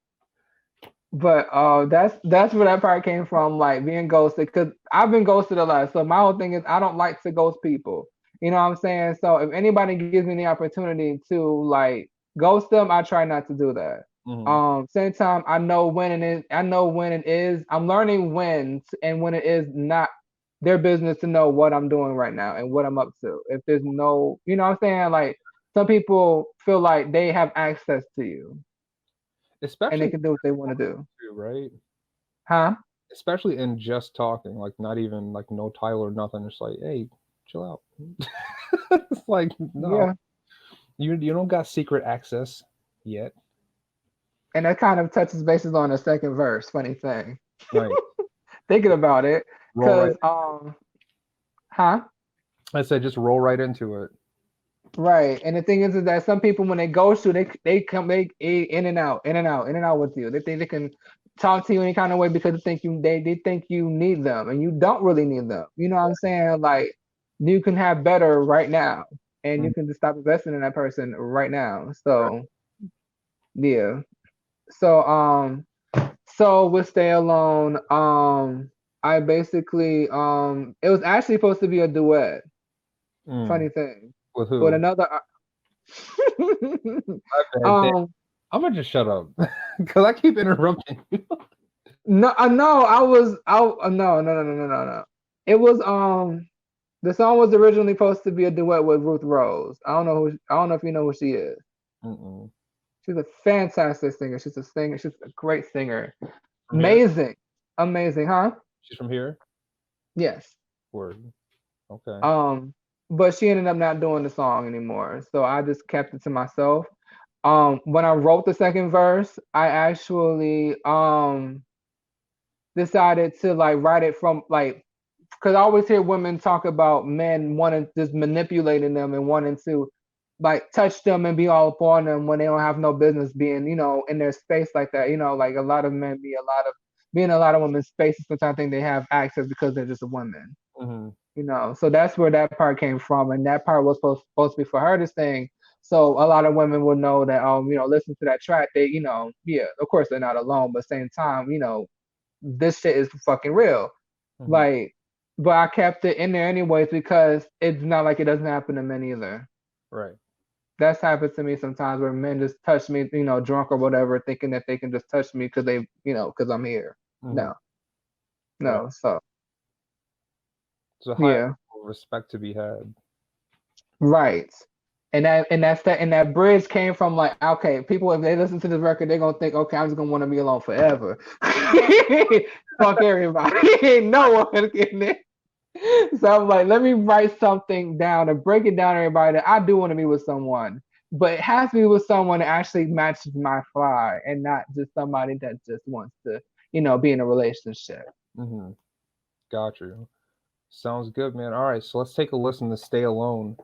But that's where that part came from, like being ghosted, because I've been ghosted a lot. So my whole thing is I don't like to ghost people. You know what I'm saying? So if anybody gives me the opportunity to like ghost them, I try not to do that. Hmm. Same time I know when it is. I know when it is. I'm learning and when it is not their business to know what I'm doing right now and what I'm up to. If there's no, you know what I'm saying? Like some people feel like they have access to you and they Especially can do what they want to do. too, right? Huh? especially in just talking, like not even like no title or nothing. It's like, hey, chill out. It's like, no, Yeah. you don't got secret access yet. And that kind of touches bases on the second verse. Funny thing. Right. Thinking about it. Roll right. Cause huh? I said just roll right into it. Right. And the thing is that some people when they go to they come they in and out, in and out, in and out with you. They think they can talk to you any kind of way because they think you need them and you don't really need them. You know what I'm saying? Like you can have better right now and you can just stop investing in that person right now. So yeah. So with Stay Alone, I basically it was actually supposed to be a duet. Funny thing. With who? But another I'm gonna just shut up because I keep interrupting you. No, no. It was the song was originally supposed to be a duet with Ruth Rose. I don't know if you know who she is. Mm-mm. She's a fantastic singer. She's a great singer. From here? Amazing, huh? She's from here? Yes. Word. Okay. But she ended up not doing the song anymore. So I just kept it to myself. When I wrote the second verse, I actually decided to like write it from like because I always hear women talk about men wanting just manipulating them and wanting to like touch them and be all upon them when they don't have no business being, in their space like that. Like a lot of men be in a lot of women's spaces. Sometimes I think they have access because they're just a woman. Mm-hmm. So that's where that part came from, and that part was supposed to be for her to sing. So a lot of women will know that, listen to that track. They, yeah, of course they're not alone, but same time, this shit is fucking real. Mm-hmm. Like, but I kept it in there anyways because it's not like it doesn't happen to men either. Right. That's happened to me sometimes where men just touch me, drunk or whatever, thinking that they can just touch me because they, because I'm here. Mm-hmm. No. Right. So So high respect to be had. Right. And that bridge came from like, okay, people if they listen to this record, they're gonna think, okay, I'm just gonna want to be alone forever. Fuck everybody. No one getting it. So I'm like, let me write something down and break it down to everybody that I do want to be with someone. But it has to be with someone that actually matches my fly and not just somebody that just wants to, be in a relationship. Mm-hmm. Got you. Sounds good, man. All right, so let's take a listen to Stay Alone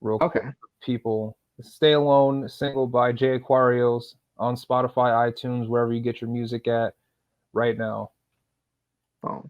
real quick. People. Stay Alone, single by Jay Aquarious on Spotify, iTunes, wherever you get your music at right now. Oh.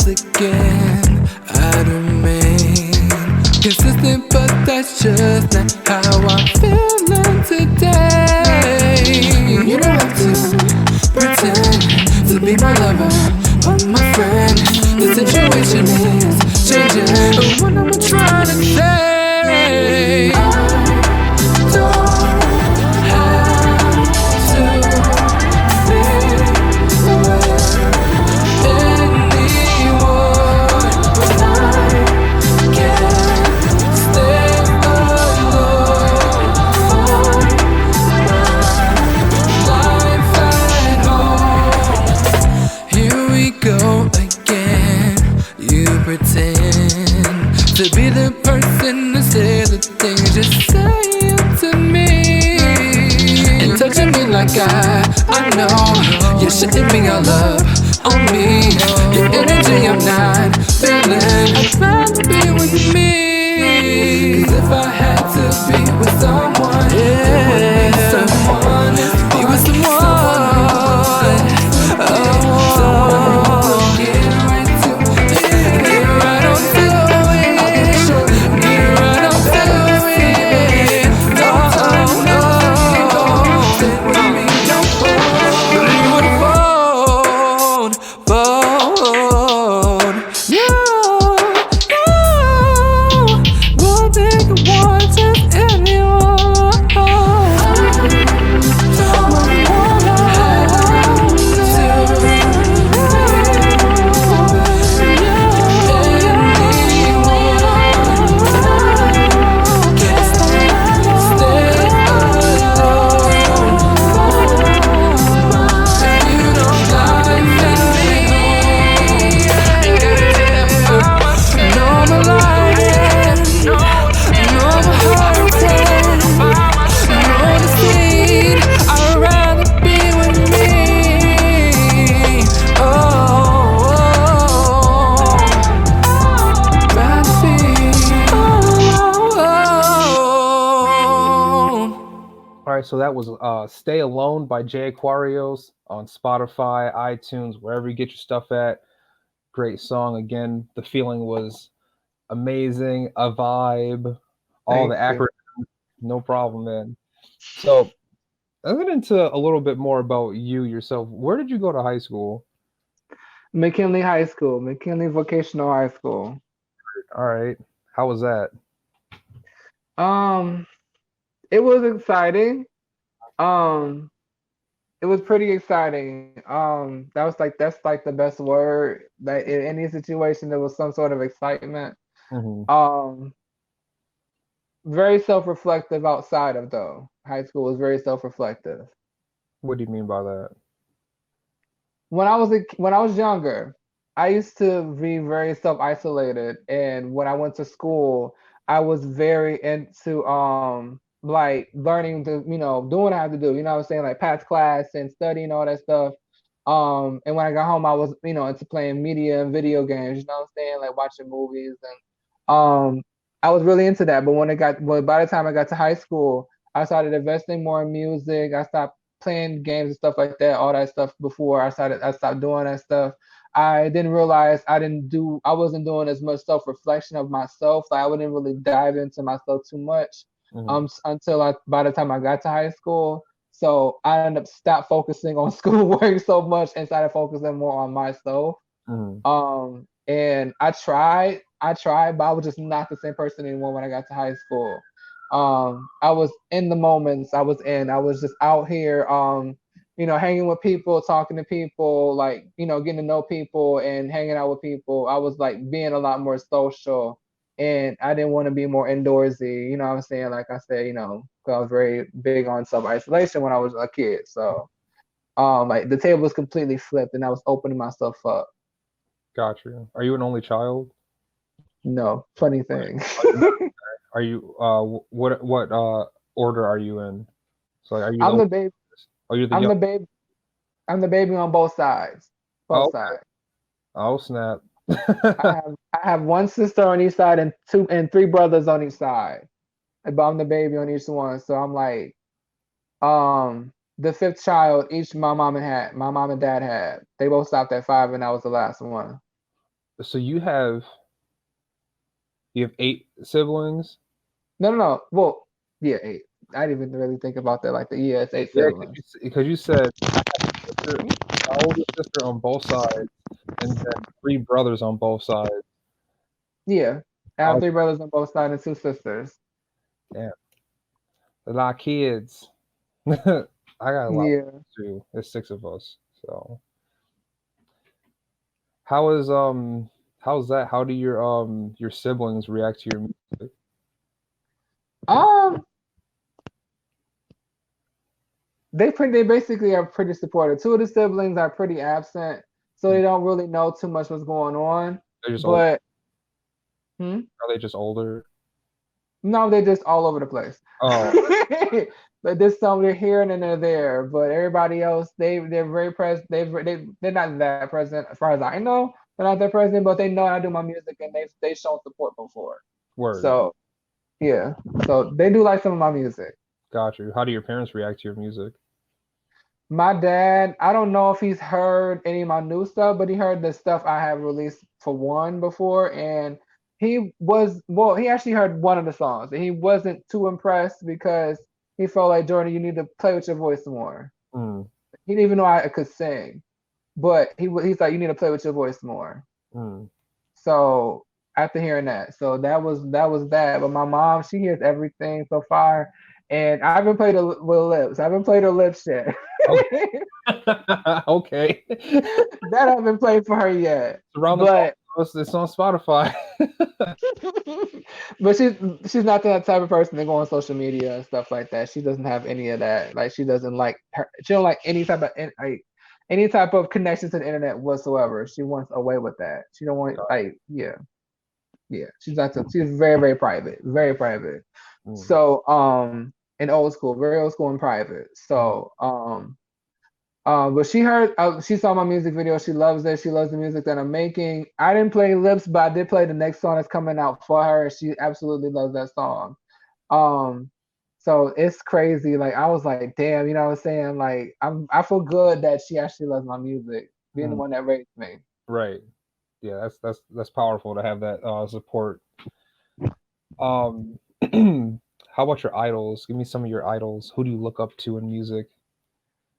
Again, I remain consistent, but that's just not how I'm feeling today. You don't have to pretend to be my lover or my friend. The situation is changing, but what am I trying to say? I don't have to be away. To be the person to say the things you say to me and touching me like I know you're shitting me all up on me. Your energy I'm not feeling. I'd rather be with me. 'Cause if I had to be with someone, it would be someone. Be with someone. Someone who would get right to it. Get right on to it. Get right on to it. No, stay with me, no more. So that was Stay Alone by Jay Aquarious on Spotify, iTunes, wherever you get your stuff at. Great song. Again, the feeling was amazing, a vibe, all the Thank you. acronyms, no problem, man. So let's get into a little bit more about you yourself. Where did you go to high school? McKinley High School, McKinley Vocational High School. All right. How was that? Um, it was exciting. Um, it was pretty exciting. That's like the best word. That in any situation there was some sort of excitement. Hmm. Um, very self-reflective outside of though. High school was very self-reflective. What do you mean by that? When I was younger, I used to be very self-isolated, and when I went to school, I was very into like learning to, doing what I had to do, you know what I'm saying, like pass class and studying all that stuff. And when I got home, I was, into playing media and video games, you know what I'm saying, like watching movies and I was really into that. But by the time I got to high school, I started investing more in music. I stopped playing games and stuff like that, all that stuff before I stopped doing that stuff. I didn't realize I wasn't doing as much self-reflection of myself. Like I wouldn't really dive into myself too much Hmm. until by the time I got to high school. So I ended up stop focusing on schoolwork so much and started focusing more on myself. Hmm. And I tried, but I was just not the same person anymore when I got to high school. I was in the moments I was just out here, hanging with people, talking to people, like, getting to know people and hanging out with people. I was like being a lot more social and I didn't want to be more indoorsy, you know what I'm saying? Like I said, 'cause I was very big on self-isolation when I was a kid. So, like the table was completely flipped and I was opening myself up. Got you. Are you an only child? No, funny thing. Oh, you're not. Are you what order are you in? So like, are you the I'm the oldest? baby. Are you the I'm young? the baby. I'm the baby on both sides. Oh, Both okay. sides. Oh, snap. I have one sister on each side and three brothers on each side. But I'm the baby on each one. So I'm like, the fifth child. Each my mom and dad had. They both stopped at 5, and I was the last one. So you have 8 siblings? No, no, no. Well, yeah, 8. I didn't even really think about that like that. Yeah, it's 8 Yeah, siblings. because you said I have a sister, my older sister on both sides, and then 3 brothers on both sides. Yeah, I have Oh, 3 brothers on both sides and 2 sisters. damn, a lot of kids. I got a lot of Yeah. kids too. There's 6 of us. So how is how's that? How do your siblings react to your music? Um, they basically are pretty supportive. 2 of the siblings are pretty absent, so they don't really know too much what's going on. They're just old. But hmm? Are they just older? No, they're just all over the place. Oh, But there's some they're here and then they're there. But everybody else, they're very present. They're not that present as far as I know. They're not that present, but they know I do my music and they shown support before. word. So yeah, so they do like some of my music. Got you. How do your parents react to your music? My dad, I don't know if he's heard any of my new stuff, but he heard the stuff I have released for one before, and he actually heard one of the songs, and he wasn't too impressed because he felt like, Jordan, you need to play with your voice more. Mm, He didn't even know I could sing, but he's like, you need to play with your voice more. mm. So after hearing that, so that was that. But my mom, she hears everything so far, and I haven't played her with lips. I haven't played her lips yet. Okay. That I haven't played for her yet. Around the But corner, it's on Spotify. but she's not that type of person to go on social media and stuff like that. She doesn't have any of that. Like she doesn't like she don't like any type of connection to the internet whatsoever. She wants away with that. She don't want like yeah. She's very, very private. Very private. Mm, So and old school, very old school and private. mhm. So but she saw my music video. She loves it. She loves the music that I'm making. I didn't play lips, but I did play the next song that's coming out for her. She absolutely loves that song. Um, So it's crazy. Like I was like, damn, you know what I'm saying? Like I feel good that she actually loves my music, being the one that raised me. Right. Yeah, that's powerful to have that support. How about your idols? Give me some of your idols. Who do you look up to in music?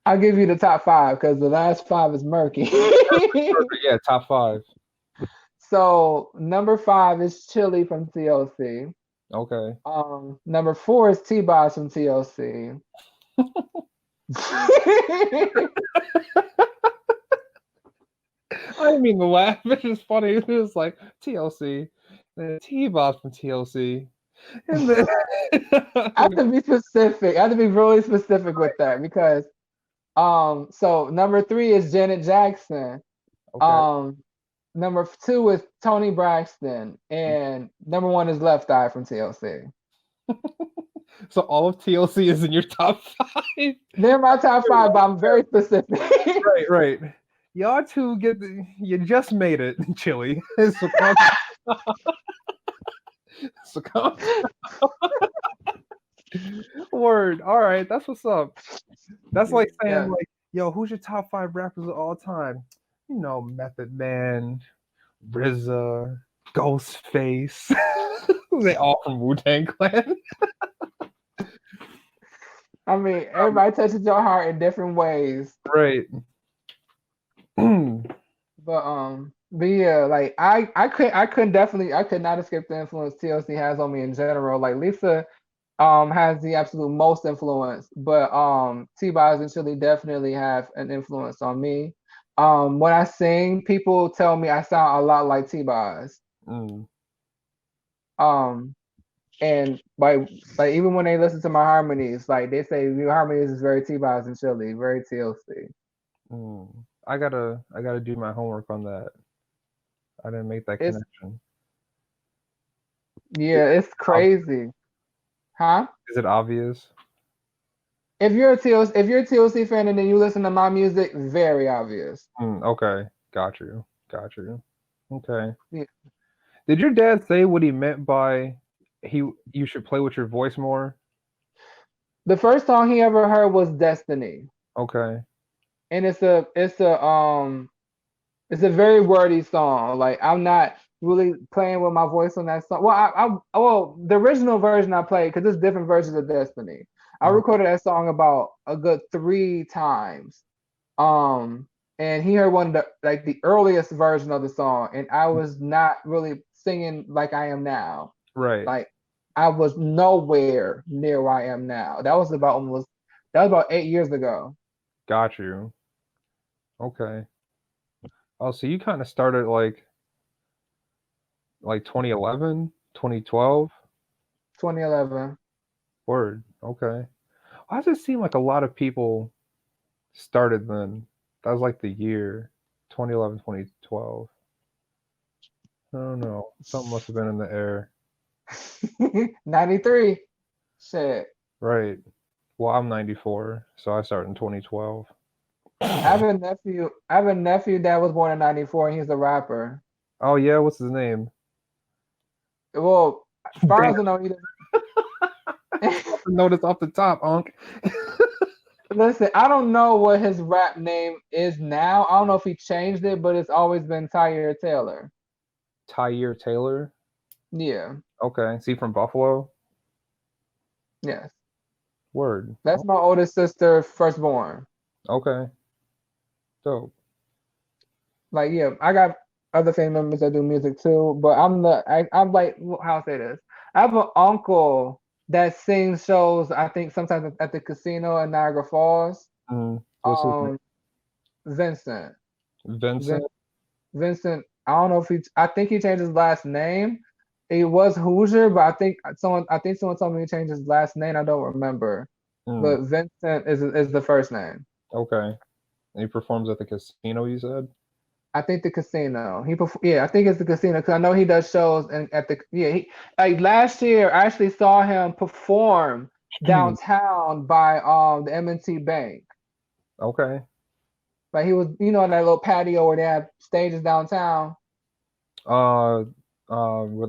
I'll give you the top 5 because the last 5 is murky. Yeah, top 5. So number 5 is Chili from TLC. Okay. Number 4 is T-Boz from TLC. I didn't mean to laugh. It's just funny. It was like TLC, the T-Boz from TLC, and then I have to be specific. I have to be really specific with that because so number 3 is Janet Jackson. okay. Number 2 is Tony Braxton, and number 1 is Left Eye from TLC. So all of TLC is in your top 5. They're my top 5, but I'm very specific. Right, right. Y'all two you just made it, Chili. Succumb. Word. All right, that's what's up. That's like saying like, yo, who's your top 5 rappers of all time? You know, Method Man, RZA, Ghostface. They all from Wu-Tang Clan. I mean, everybody touches your heart in different ways. Right. But yeah, like I could not escape the influence TLC has on me in general. Like Lisa has the absolute most influence, but T-Boz and Chili definitely have an influence on me. When I sing, people tell me I sound a lot like T-Boz. And like even when they listen to my harmonies, like they say your harmonies is very T-Boz and Chili, very TLC. I gotta do my homework on that. I didn't make that connection. Yeah, it's crazy. Huh? Is it obvious? If you're a TLC fan and then you listen to my music, very obvious. Okay, got you. Okay. Yeah. Did your dad say what he meant by you should play with your voice more? The first song he ever heard was Destiny. Okay. And it's a very wordy song. Like I'm not really playing with my voice on that song. Well, the original version I played because there's different versions of Destiny. I recorded that song about a good 3 times. And he heard one of the earliest version of the song, and I was not really singing like I am now. Right. Like I was nowhere near where I am now. That was about 8 years ago. Got you. Okay. Oh, so you kind of started like 2011, 2012? 2011. Word. Okay. Why does it seem like a lot of people started then? That was like the year 2011, 2012. I don't know. Something must have been in the air. 93. Shit. Right. Well, I'm 94, so I started in 2012. I have a nephew that was born in 94 and he's a rapper. Oh yeah, what's his name? Well, as far as I know, he doesn't. Notice off the top, Unc. Listen, I don't know what his rap name is now. I don't know if he changed it, but it's always been Tyre Taylor. Tyre Taylor? Yeah. Okay. Is he from Buffalo? Yes. Word. That's my oldest sister, firstborn. Okay. Dope. Like, yeah, I got other family members that do music too, but I'm like, how I say this? I have an uncle that sings shows, I think sometimes at the casino in Niagara Falls. What's his name? Vincent. Vincent? I don't know if I think he changed his last name. He was Hoosier, but I think someone told me he changed his last name. I don't remember. But Vincent is the first name. Okay. And he performs at the casino, you said? I think the casino. I think it's the casino because I know he does shows last year I actually saw him perform downtown by the M&T Bank. Okay. Like he was, in that little patio where they have stages downtown. Where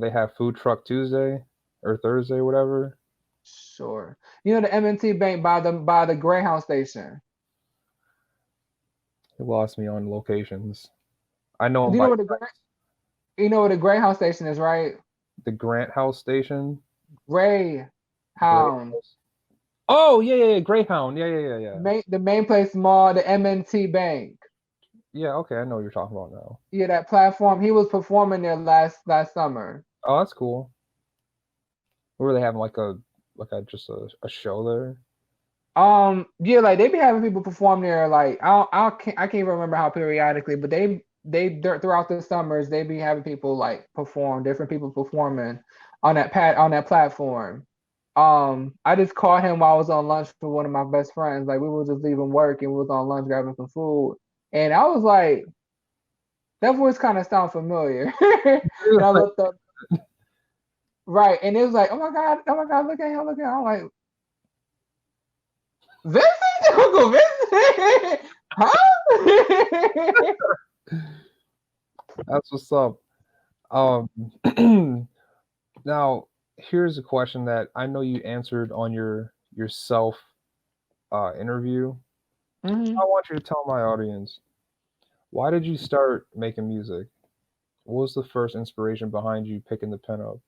they have Food Truck Tuesday or Thursday, whatever. Sure. You know the M&T Bank by the Greyhound station. You lost me on locations. I know Do him you by know what you know what the Greyhound station is, right? the Grant House station. Greyhound. Gray House. Oh yeah, Greyhound. Yeah. The main place mall, the M&T Bank. Yeah, okay, I know what you're talking about now. Yeah, that platform. He was performing there last summer. Oh, that's cool. Were they having like a just a show there? Yeah, like they be having people perform there. Like I can't even remember how periodically, but throughout the summers they be having people like perform, different people performing on that platform. I just caught him while I was on lunch with one of my best friends. Like we were just leaving work and we was on lunch grabbing some food, and I was like, that voice kind of sounds familiar. And I looked up, right, and it was like, oh my god, look at him, I'm like, Vincent, Uncle Vincent, huh? That's what's up. Now here's a question that I know you answered on your self interview. Mm-hmm. I want you to tell my audience, why did you start making music? What was the first inspiration behind you picking the pen up?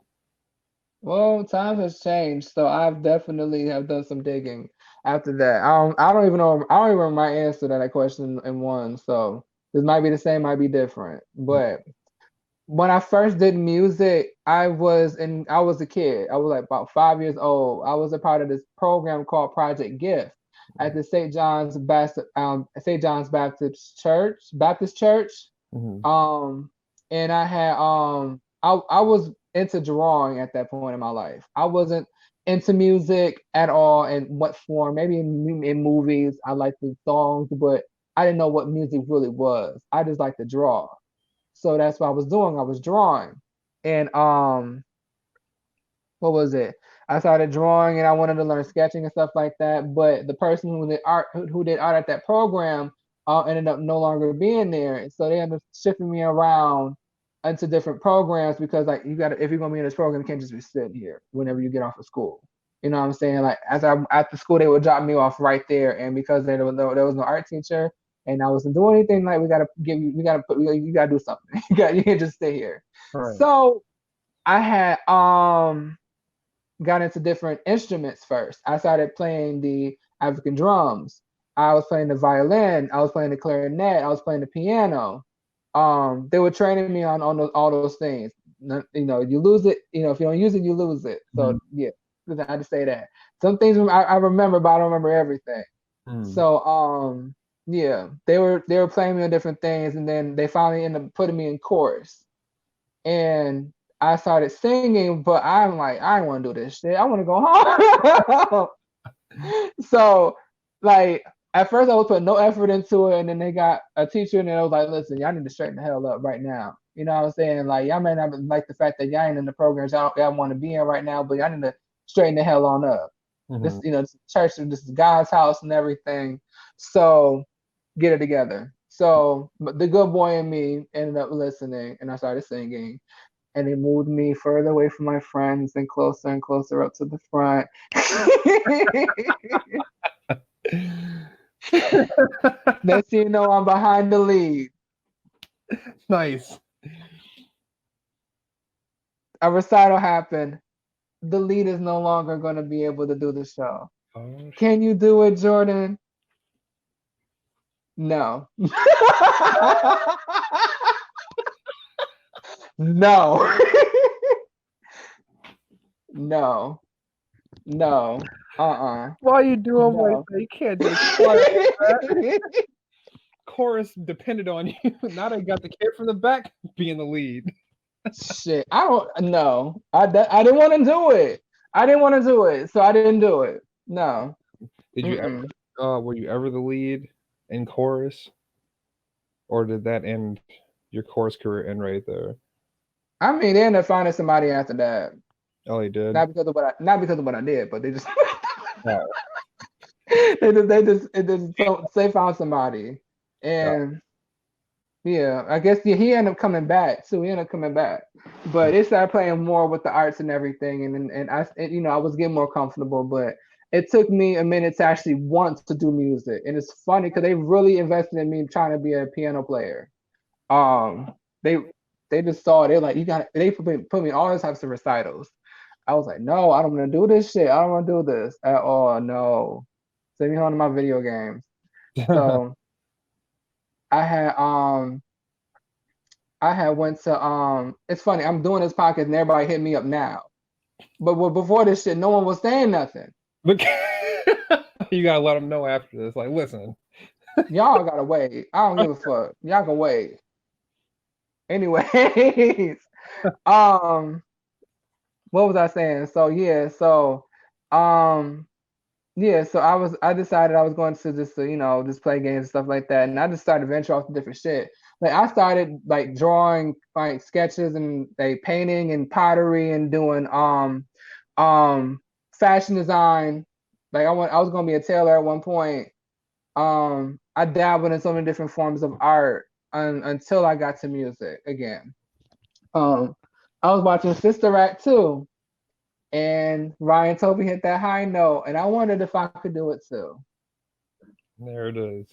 Well, time has changed, so I've definitely have done some digging after that. I don't even know. I don't even remember my answer to that question in one. So this might be the same, might be different. But when I first did music, I was a kid. I was like about 5 years old. I was a part of this program called Project Gift at the St. John's Baptist Church. Mm-hmm. And I had I was into drawing at that point in my life. I wasn't into music at all in what form. Maybe in movies, I liked the songs, but I didn't know what music really was. I just liked to draw. So that's what I was doing. I was drawing. And what was it? I started drawing and I wanted to learn sketching and stuff like that. But the person who did art at that program ended up no longer being there. So they ended up shifting me around into different programs because like if you're gonna be in this program, you can't just be sitting here whenever you get off of school. You know what I'm saying? Like as I'm at the school, they would drop me off right there. And because there was no art teacher and I wasn't doing anything, like you gotta do something. You can't just stay here. Right. So I had got into different instruments first. I started playing the African drums. I was playing the violin. I was playing the clarinet. I was playing the piano. They were training me on all those things. You know, you lose it. You know, if you don't use it, you lose it. So yeah, I had to say that. Some things I remember, but I don't remember everything. So yeah, they were playing me on different things, and then they finally ended up putting me in chorus. And I started singing, but I'm like, I don't want to do this shit. I want to go home. So, like, at first I was putting no effort into it, and then they got a teacher, and they was like, listen, y'all need to straighten the hell up right now. You know what I'm saying? Like, y'all may not like the fact that y'all ain't in the programs y'all want to be in right now, but y'all need to straighten the hell on up. This, you know, this church, this is God's house and everything. So, get it together. So, but the good boy in me ended up listening, and I started singing. And it moved me further away from my friends and closer up to the front. Next thing you know, I'm behind the lead. Nice. A recital happened. The lead is no longer going to be able to do the show. Oh, can you do it, Jordan? No. No. No. No. Why are you doing like that? You can't do it. Chorus depended on you. Now they got the kid from the back being the lead. Shit. I don't know. I didn't want to do it. I didn't want to do it, so I didn't do it. No. Did you ever were you ever the lead in chorus? Or did that end your chorus career end right there? I mean, they ended up finding somebody after that. Oh, they did. Not because of what I did, but they just they found somebody, and Yeah, I guess he ended up coming back too. He ended up coming back, but it started playing more with the arts and everything, and I was getting more comfortable. But it took me a minute to actually want to do music, and it's funny because they really invested in me trying to be a piano player. Um, they they just saw it. They're like, you got. They put me all types of recitals. I was like, no, I don't want to do this shit. I don't want to do this at all. No, send me home to my video games. So I had I had went to it's funny, I'm doing this podcast and everybody hit me up now. But before this shit, no one was saying nothing. But you gotta let them know after this. Like, listen, Y'all gotta wait. I don't give a fuck. Y'all can wait. Anyways, um, what was I saying? Um, so I decided I was going to just just play games and stuff like that, and I just started venturing off to different shit. Like I started like drawing like sketches and like painting and pottery and doing fashion design. Like I was gonna be a tailor at one point. I dabbled in so many different forms of art until I got to music again. Um, I was watching Sister Act too, and Ryan Toby hit that high note, and I wondered if I could do it too. there it is.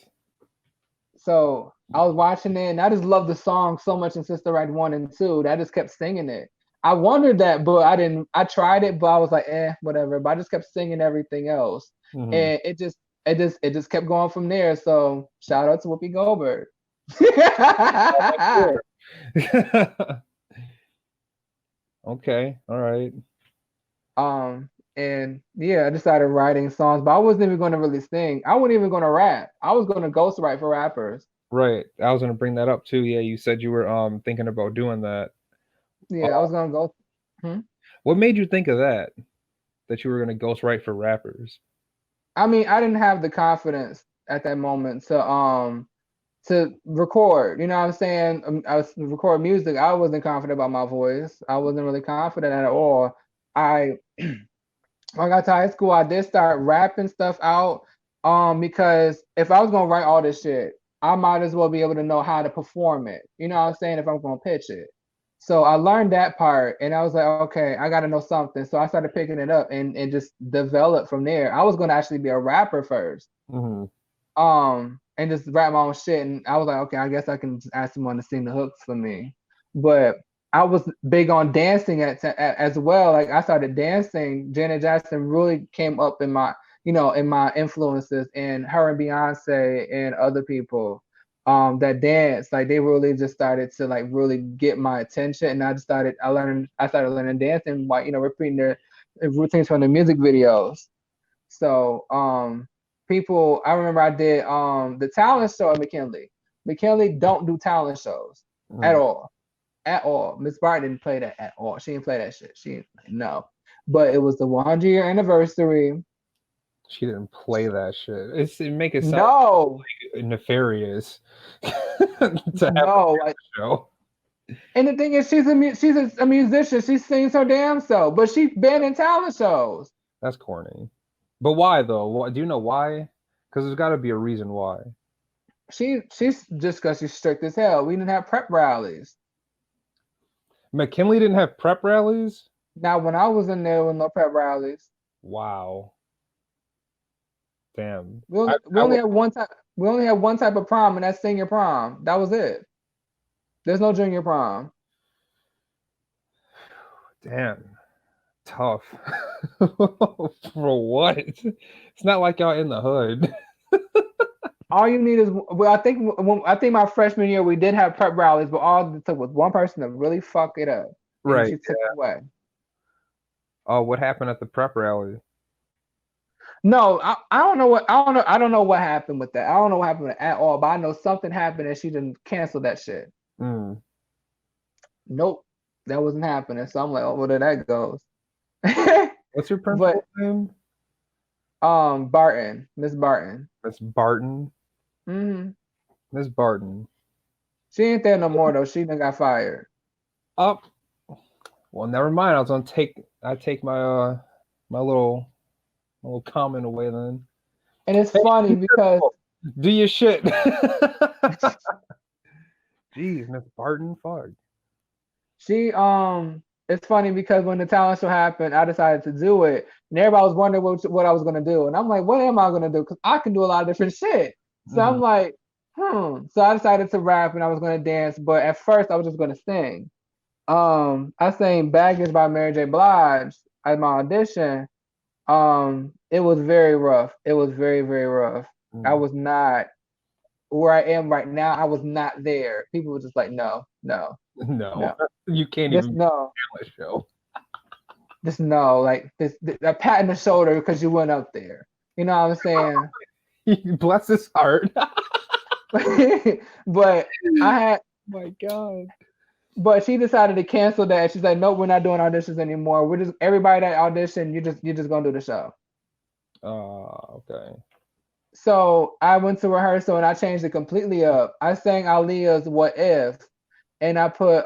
So I was watching it, and I just loved the song so much in Sister Act 1 and 2 that I just kept singing it. I wondered that, but I didn't. I tried it, but I was like, whatever. But I just kept singing everything else, and it just kept going from there. So shout out to Whoopi Goldberg. Okay, all right. And yeah, I decided writing songs, but I wasn't even going to really sing. I wasn't even going to rap. I was going to ghostwrite for rappers. Right. I was gonna bring that up too. Yeah, you said you were thinking about doing that. Yeah, I was going to go. What made you think of that? That you were gonna ghostwrite for rappers? I mean, I didn't have the confidence at that moment to record. You know what I'm saying? I was record music. I wasn't confident about my voice. I wasn't really confident at all. I when I got to high school, I did start rapping stuff out. Because if I was gonna write all this shit, I might as well be able to know how to perform it. You know what I'm saying? If I'm gonna pitch it. So I learned that part and I was like, okay, I gotta know something. So I started picking it up and just developed from there. I was gonna actually be a rapper 1st. And just rap my own shit. And I was like, okay, I guess I can ask someone to sing the hooks for me. But I was big on dancing as well. Like I started dancing. Janet Jackson really came up in my, in my influences, and her and Beyonce and other people that dance, like they really just started to like really get my attention. And I started learning dancing while, repeating their routines from the music videos. So people, I remember I did the talent show at McKinley. McKinley don't do talent shows at all. At all. Miss Barton didn't play that at all. She didn't play that shit. No. But it was the 100-year anniversary. She didn't play that shit. It make it sound like nefarious to have a show. And the thing is, she's a musician. She sings her damn self, but she's been in talent shows. That's corny. But why though? Do you know why? Because there's got to be a reason why. She's just because she's strict as hell. We didn't have prep rallies. McKinley didn't have prep rallies? Now, when I was in there with no prep rallies. Wow. Damn. We only had one type. We only had one type of prom, and that's senior prom. That was it. There's no junior prom. Damn. Tough. For what? It's not like y'all in the hood. All you need is, well, I think my freshman year we did have prep rallies, but all it took was one person to really fuck it up. Right. She took it away. Oh, what happened at the prep rally? No, I don't know what happened with that. I don't know what happened at all, but I know something happened and she didn't cancel that shit. Nope, that wasn't happening. So I'm like, oh, well, there that goes. What's your principal's name? Barton, Miss Barton. Miss Barton. Miss Barton. She ain't there no more though. She done got fired. Oh, well, never mind. I was gonna take my my little comment away then. And it's funny because do your shit. Jeez, Miss Barton, fuck. She it's funny because when the talent show happened, I decided to do it, and everybody was wondering what I was gonna do, and I'm like, what am I gonna do? Because I can do a lot of different shit. So I'm like, So I decided to rap, and I was gonna dance, but at first I was just gonna sing. I sang "Baggage" by Mary J. Blige at my audition. It was very rough. It was very, very rough. I was not where I am right now. I was not there. People were just like, no. You can't Just even no. talent show. Just no, like this a pat in the shoulder because you went up there. You know what I'm saying? Bless his heart. But I had My God. but she decided to cancel that. She's like, nope, we're not doing auditions anymore. We're just everybody that audition, you're just gonna do the show. Okay. So I went to rehearsal and I changed it completely up. I sang Aaliyah's "What If," and I put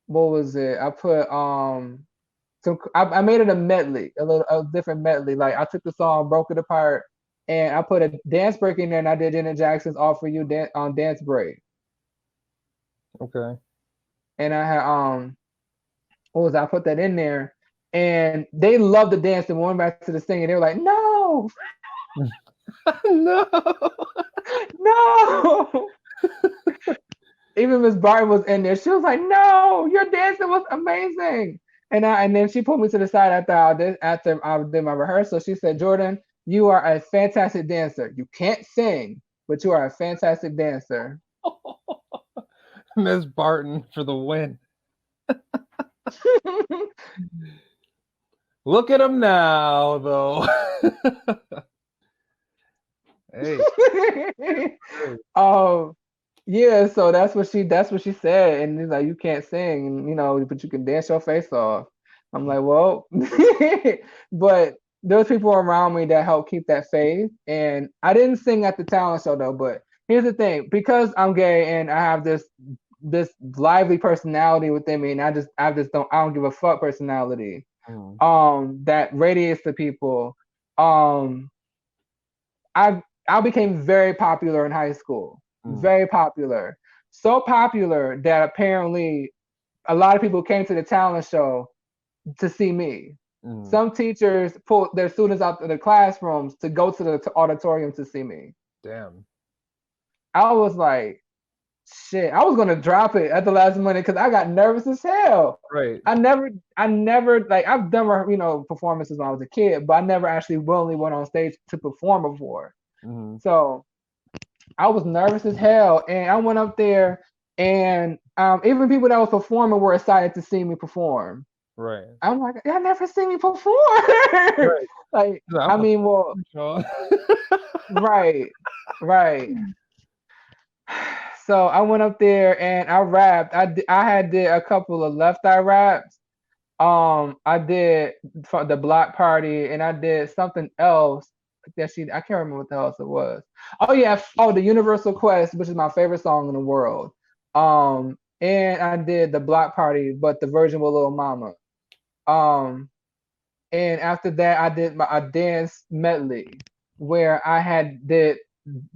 what was it? I put I made it a medley, a different medley. Like I took the song, broke it apart, and I put a dance break in there, and I did Janet Jackson's "All for You" dance break. Okay. And I had what was I put that in there, and they loved the dance and went back to the singing. They were like, no, No. no. Even Miss Barton was in there. She was like, no, your dancing was amazing. And then she pulled me to the side after I did my rehearsal. She said, Jordan, you are a fantastic dancer. You can't sing, but you are a fantastic dancer. Miss Barton for the win. Look at him now, though. Hey. Yeah, so that's what she said, and he's like, you can't sing, and but you can dance your face off. I'm like, well, but those people around me that helped keep that faith, and I didn't sing at the talent show though. But here's the thing, because I'm gay and I have this lively personality within me, and I don't give a fuck personality. That radiates to people. I became very popular in high school. Very popular. So popular that apparently a lot of people came to the talent show to see me. Some teachers pulled their students out of the classrooms to go to the auditorium to see me. Damn. I was like, shit, I was gonna drop it at the last minute because I got nervous as hell. Right. I never like I've done performances when I was a kid, but I never actually willingly went on stage to perform before. So I was nervous as hell, and I went up there, and even people that was performing were excited to see me perform. Right. I'm like, y'all never seen me perform. Right. Like, I mean, well, right. So I went up there and I rapped. I had did a couple of Left Eye raps. I did for the Block Party, and I did something else I can't remember what the hell else it was. Oh yeah, the Universal Quest, which is my favorite song in the world. And I did the Block Party, but the version with Lil Mama. And after that, I did a dance medley where I did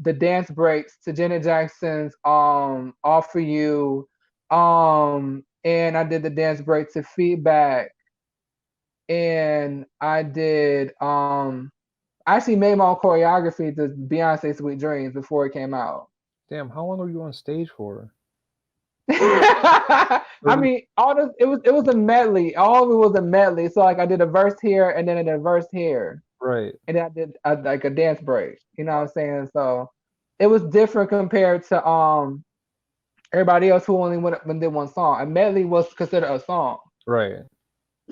the dance breaks to Janet Jackson's "All for You," and I did the dance break to Feedback, and I did I actually made my own choreography to Beyonce "Sweet Dreams" before it came out. Damn, how long were you on stage for? I mean, it was a medley. All of it was a medley. So like I did a verse here and then I did a verse here. Right. And then I did like a dance break. You know what I'm saying? So it was different compared to everybody else who only went up and did one song. A medley was considered a song. Right.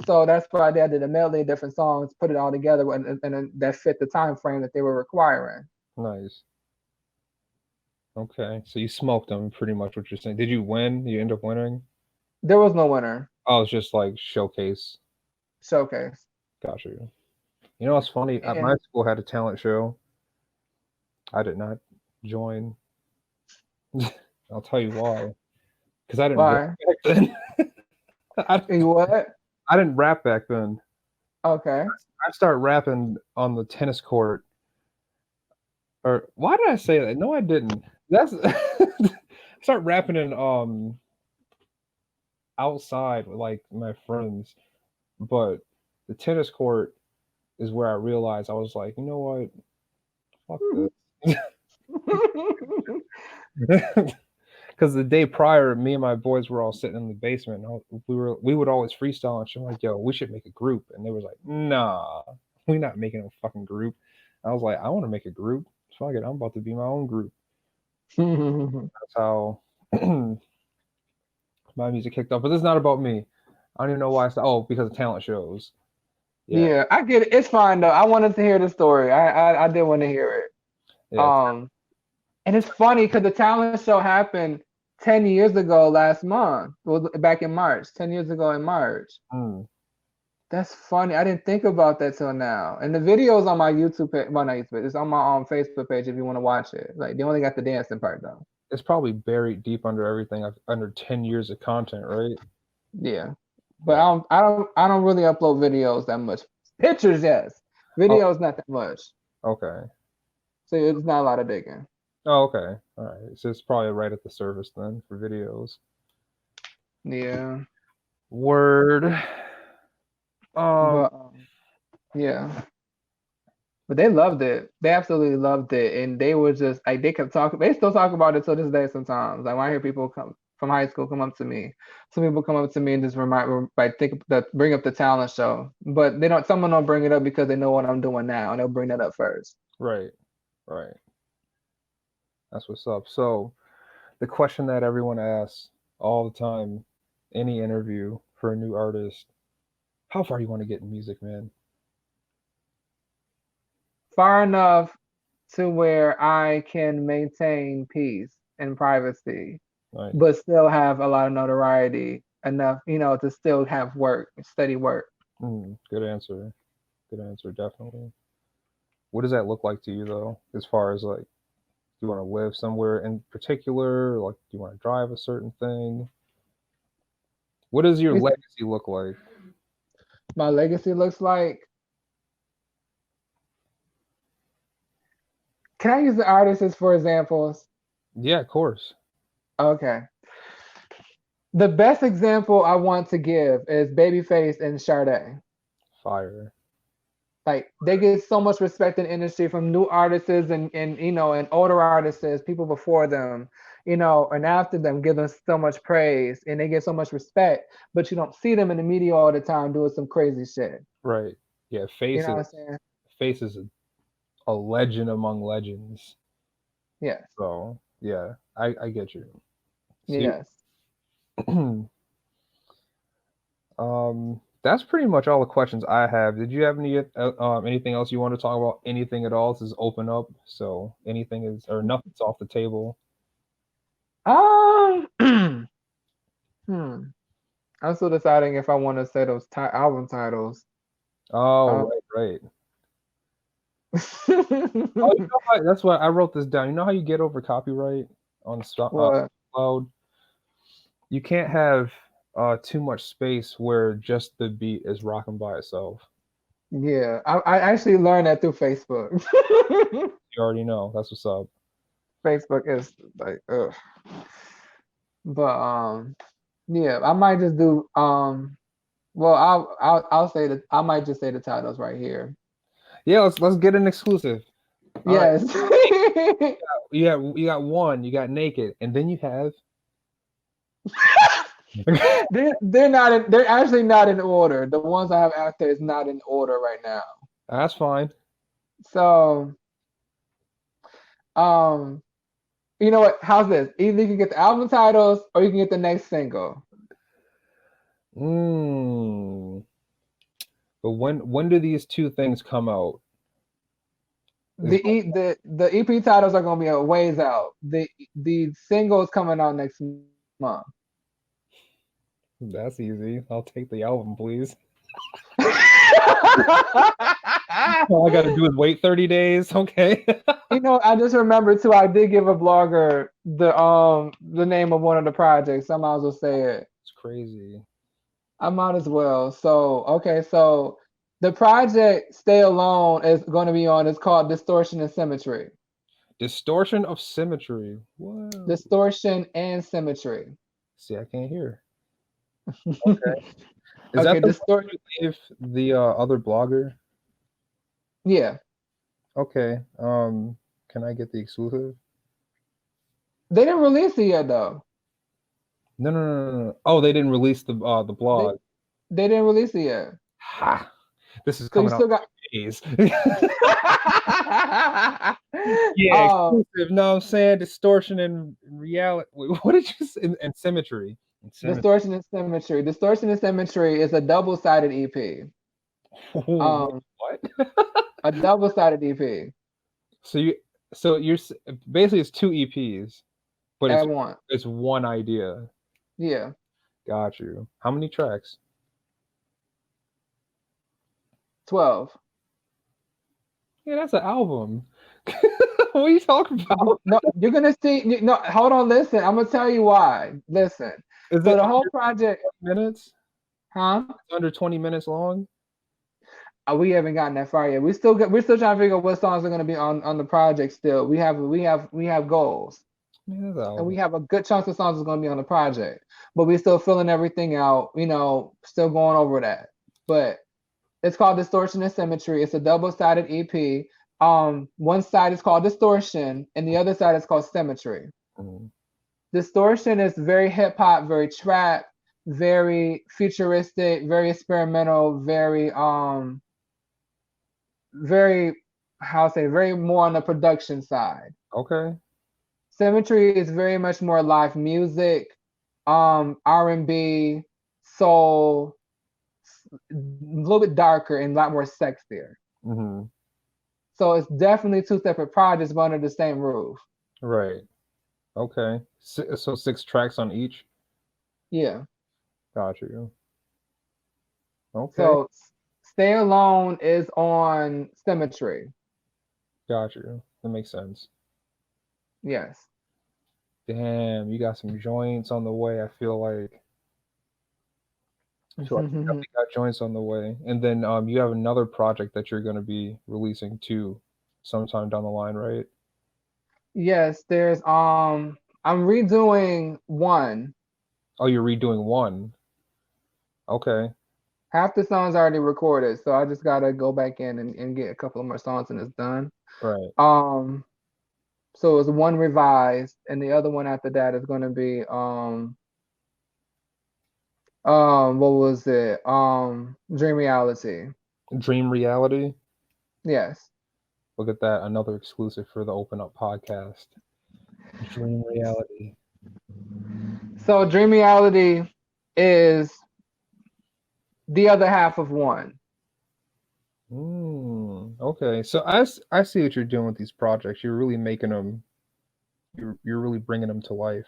So that's why I did a medley of different songs, put it all together, and that fit the time frame that they were requiring. Nice. Okay, so you smoked them, pretty much what you're saying. Did you win? You end up winning? There was no winner. Oh, it's just like showcase. Showcase. Gotcha. You know what's funny? At my school had a talent show. I did not join. I'll tell you why. Because I didn't rap back then. I didn't rap back then. Okay. I started rapping on the tennis court. Or why did I say that? No, I didn't. I start rapping in outside with like my friends, but the tennis court is where I realized I was like, you know what, fuck this. Because the day prior, me and my boys were all sitting in the basement. And we would always freestyle and shit. I'm like, yo, we should make a group. And they was like, nah, we're not making a fucking group. I was like, I want to make a group. Fuck it, I'm about to be my own group. That's how my music kicked off. But this is not about me. I don't even know why. Because of talent shows. Yeah, I get it. It's fine though. I wanted to hear the story. I did want to hear it. Yeah. And it's funny because the talent show happened 10 years ago last month. Well, back in March. 10 years ago in March. That's funny. I didn't think about that till now. And the video's on my YouTube page. Well, not YouTube. It's on my Facebook page if you want to watch it. Like, they only got the dancing part though. It's probably buried deep under everything, under 10 years of content, right? Yeah. But I don't really upload videos that much. Pictures, yes. Videos, not that much. Okay. So it's not a lot of digging. Oh, okay. All right. So it's probably right at the surface then for videos. Yeah. Word. Yeah. But they loved it. They absolutely loved it. And they were just like, they kept talking. They still talk about it till this day sometimes. Like when I hear people come from high school come up to me. Some people come up to me and just bring up the talent show. But someone don't bring it up because they know what I'm doing now. And they'll bring that up first. Right. That's what's up. So the question that everyone asks all the time, any interview for a new artist, how far you want to get in music, man? Far enough to where I can maintain peace and privacy, but still have a lot of notoriety enough, to still have work, steady work. Good answer. Definitely. What does that look like to you though? As far as like, do you want to live somewhere in particular? Like, do you want to drive a certain thing? What does your legacy look like? My legacy looks like, can I use the artists for examples? Yeah, of course. Okay. The best example I want to give is Babyface and Sade. Fire. Like, they get so much respect in the industry from new artists and older artists, people before them, and after them, give them so much praise and they get so much respect, but you don't see them in the media all the time doing some crazy shit. Right. Yeah, Face is a legend among legends. Yeah. So yeah, I get you. See? Yes. That's pretty much all the questions I have. Did you have anything else you want to talk about? Anything at all? This is open up, so nothing's off the table. I'm still deciding if I want to say those album titles. Oh, right. That's why I wrote this down. You know how you get over copyright on SoundCloud? You can't have too much space where just the beat is rocking by itself. Yeah, I actually learned that through Facebook. You already know. That's what's up. Facebook is like, ugh. But yeah, I might just do well, I'll say that I might just say the titles right here. Yeah, let's get an exclusive. Yes. Right. You got one. You got Naked, and then you have. They're actually not in order. The ones I have after is not in order right now. That's fine. So, you know what? How's this? Either you can get the album titles or you can get the next single. But when do these two things come out? The EP titles are gonna be a ways out. The singles coming out next month. That's easy. I'll take the album, please. All I gotta do is wait 30 days. Okay. I just remembered too, I did give a blogger the name of one of the projects. I might as well say it. It's crazy. I might as well. So the project Stay Alone is going to be on. It's called Distortion and Symmetry. Distortion of symmetry. Whoa. Distortion and symmetry. See, I can't hear. Okay. Is Okay, that the one distortion. you gave the other blogger? Yeah. Okay. Can I get the exclusive? They didn't release it yet though. No. Oh, they didn't release the blog. They didn't release it yet. Ha! This is So you coming out still got in days. Yeah, exclusive. No, I'm saying distortion and reality. Wait, what did you say? And symmetry. Distortion and Symmetry. Distortion and Symmetry is a double-sided EP. What? A double-sided EP. So you're basically it's two EPs, but At once. it's one idea. Yeah. Got you. How many tracks? 12. Yeah, that's an album. What are you talking about? No, you're gonna see. No, hold on. Listen, I'm gonna tell you why. Listen. Is So it the whole project, 20 minutes? huh? It's under 20 minutes long? We haven't gotten that far yet. We're still trying to figure out what songs are gonna be on the project. Still, we have goals, Yeah, and we have a good chunk of songs that's gonna be on the project. But we're still filling everything out. Still going over that. But it's called Distortion and Symmetry. It's a double-sided EP. One side is called Distortion, and the other side is called Symmetry. Mhm. Distortion is very hip hop, very trap, very futuristic, very experimental, very very more on the production side. Okay. Symmetry is very much more live music, R&B, soul, a little bit darker and a lot more sexier. Mm-hmm. So it's definitely two separate projects, but under the same roof. Right. Okay. So 6 tracks on each? Yeah. Got you. Okay. So Stay Alone is on Symmetry. Got you. That makes sense. Yes. Damn, you got some joints on the way, I feel like. So I definitely got joints on the way. And then you have another project that you're going to be releasing too sometime down the line, right? Yes, there's I'm redoing one. Oh, you're redoing one. Okay. Half the songs already recorded, so I just gotta go back in and get a couple of more songs and it's done. Right. So it's one revised, and the other one after that is gonna be what was it? Dream Reality. Dream Reality. Yes. Look at that, another exclusive for the Open Up podcast. Dream Reality. So Dream Reality is the other half of one. Okay. So I see what you're doing with these projects. You're really making them. You're really bringing them to life.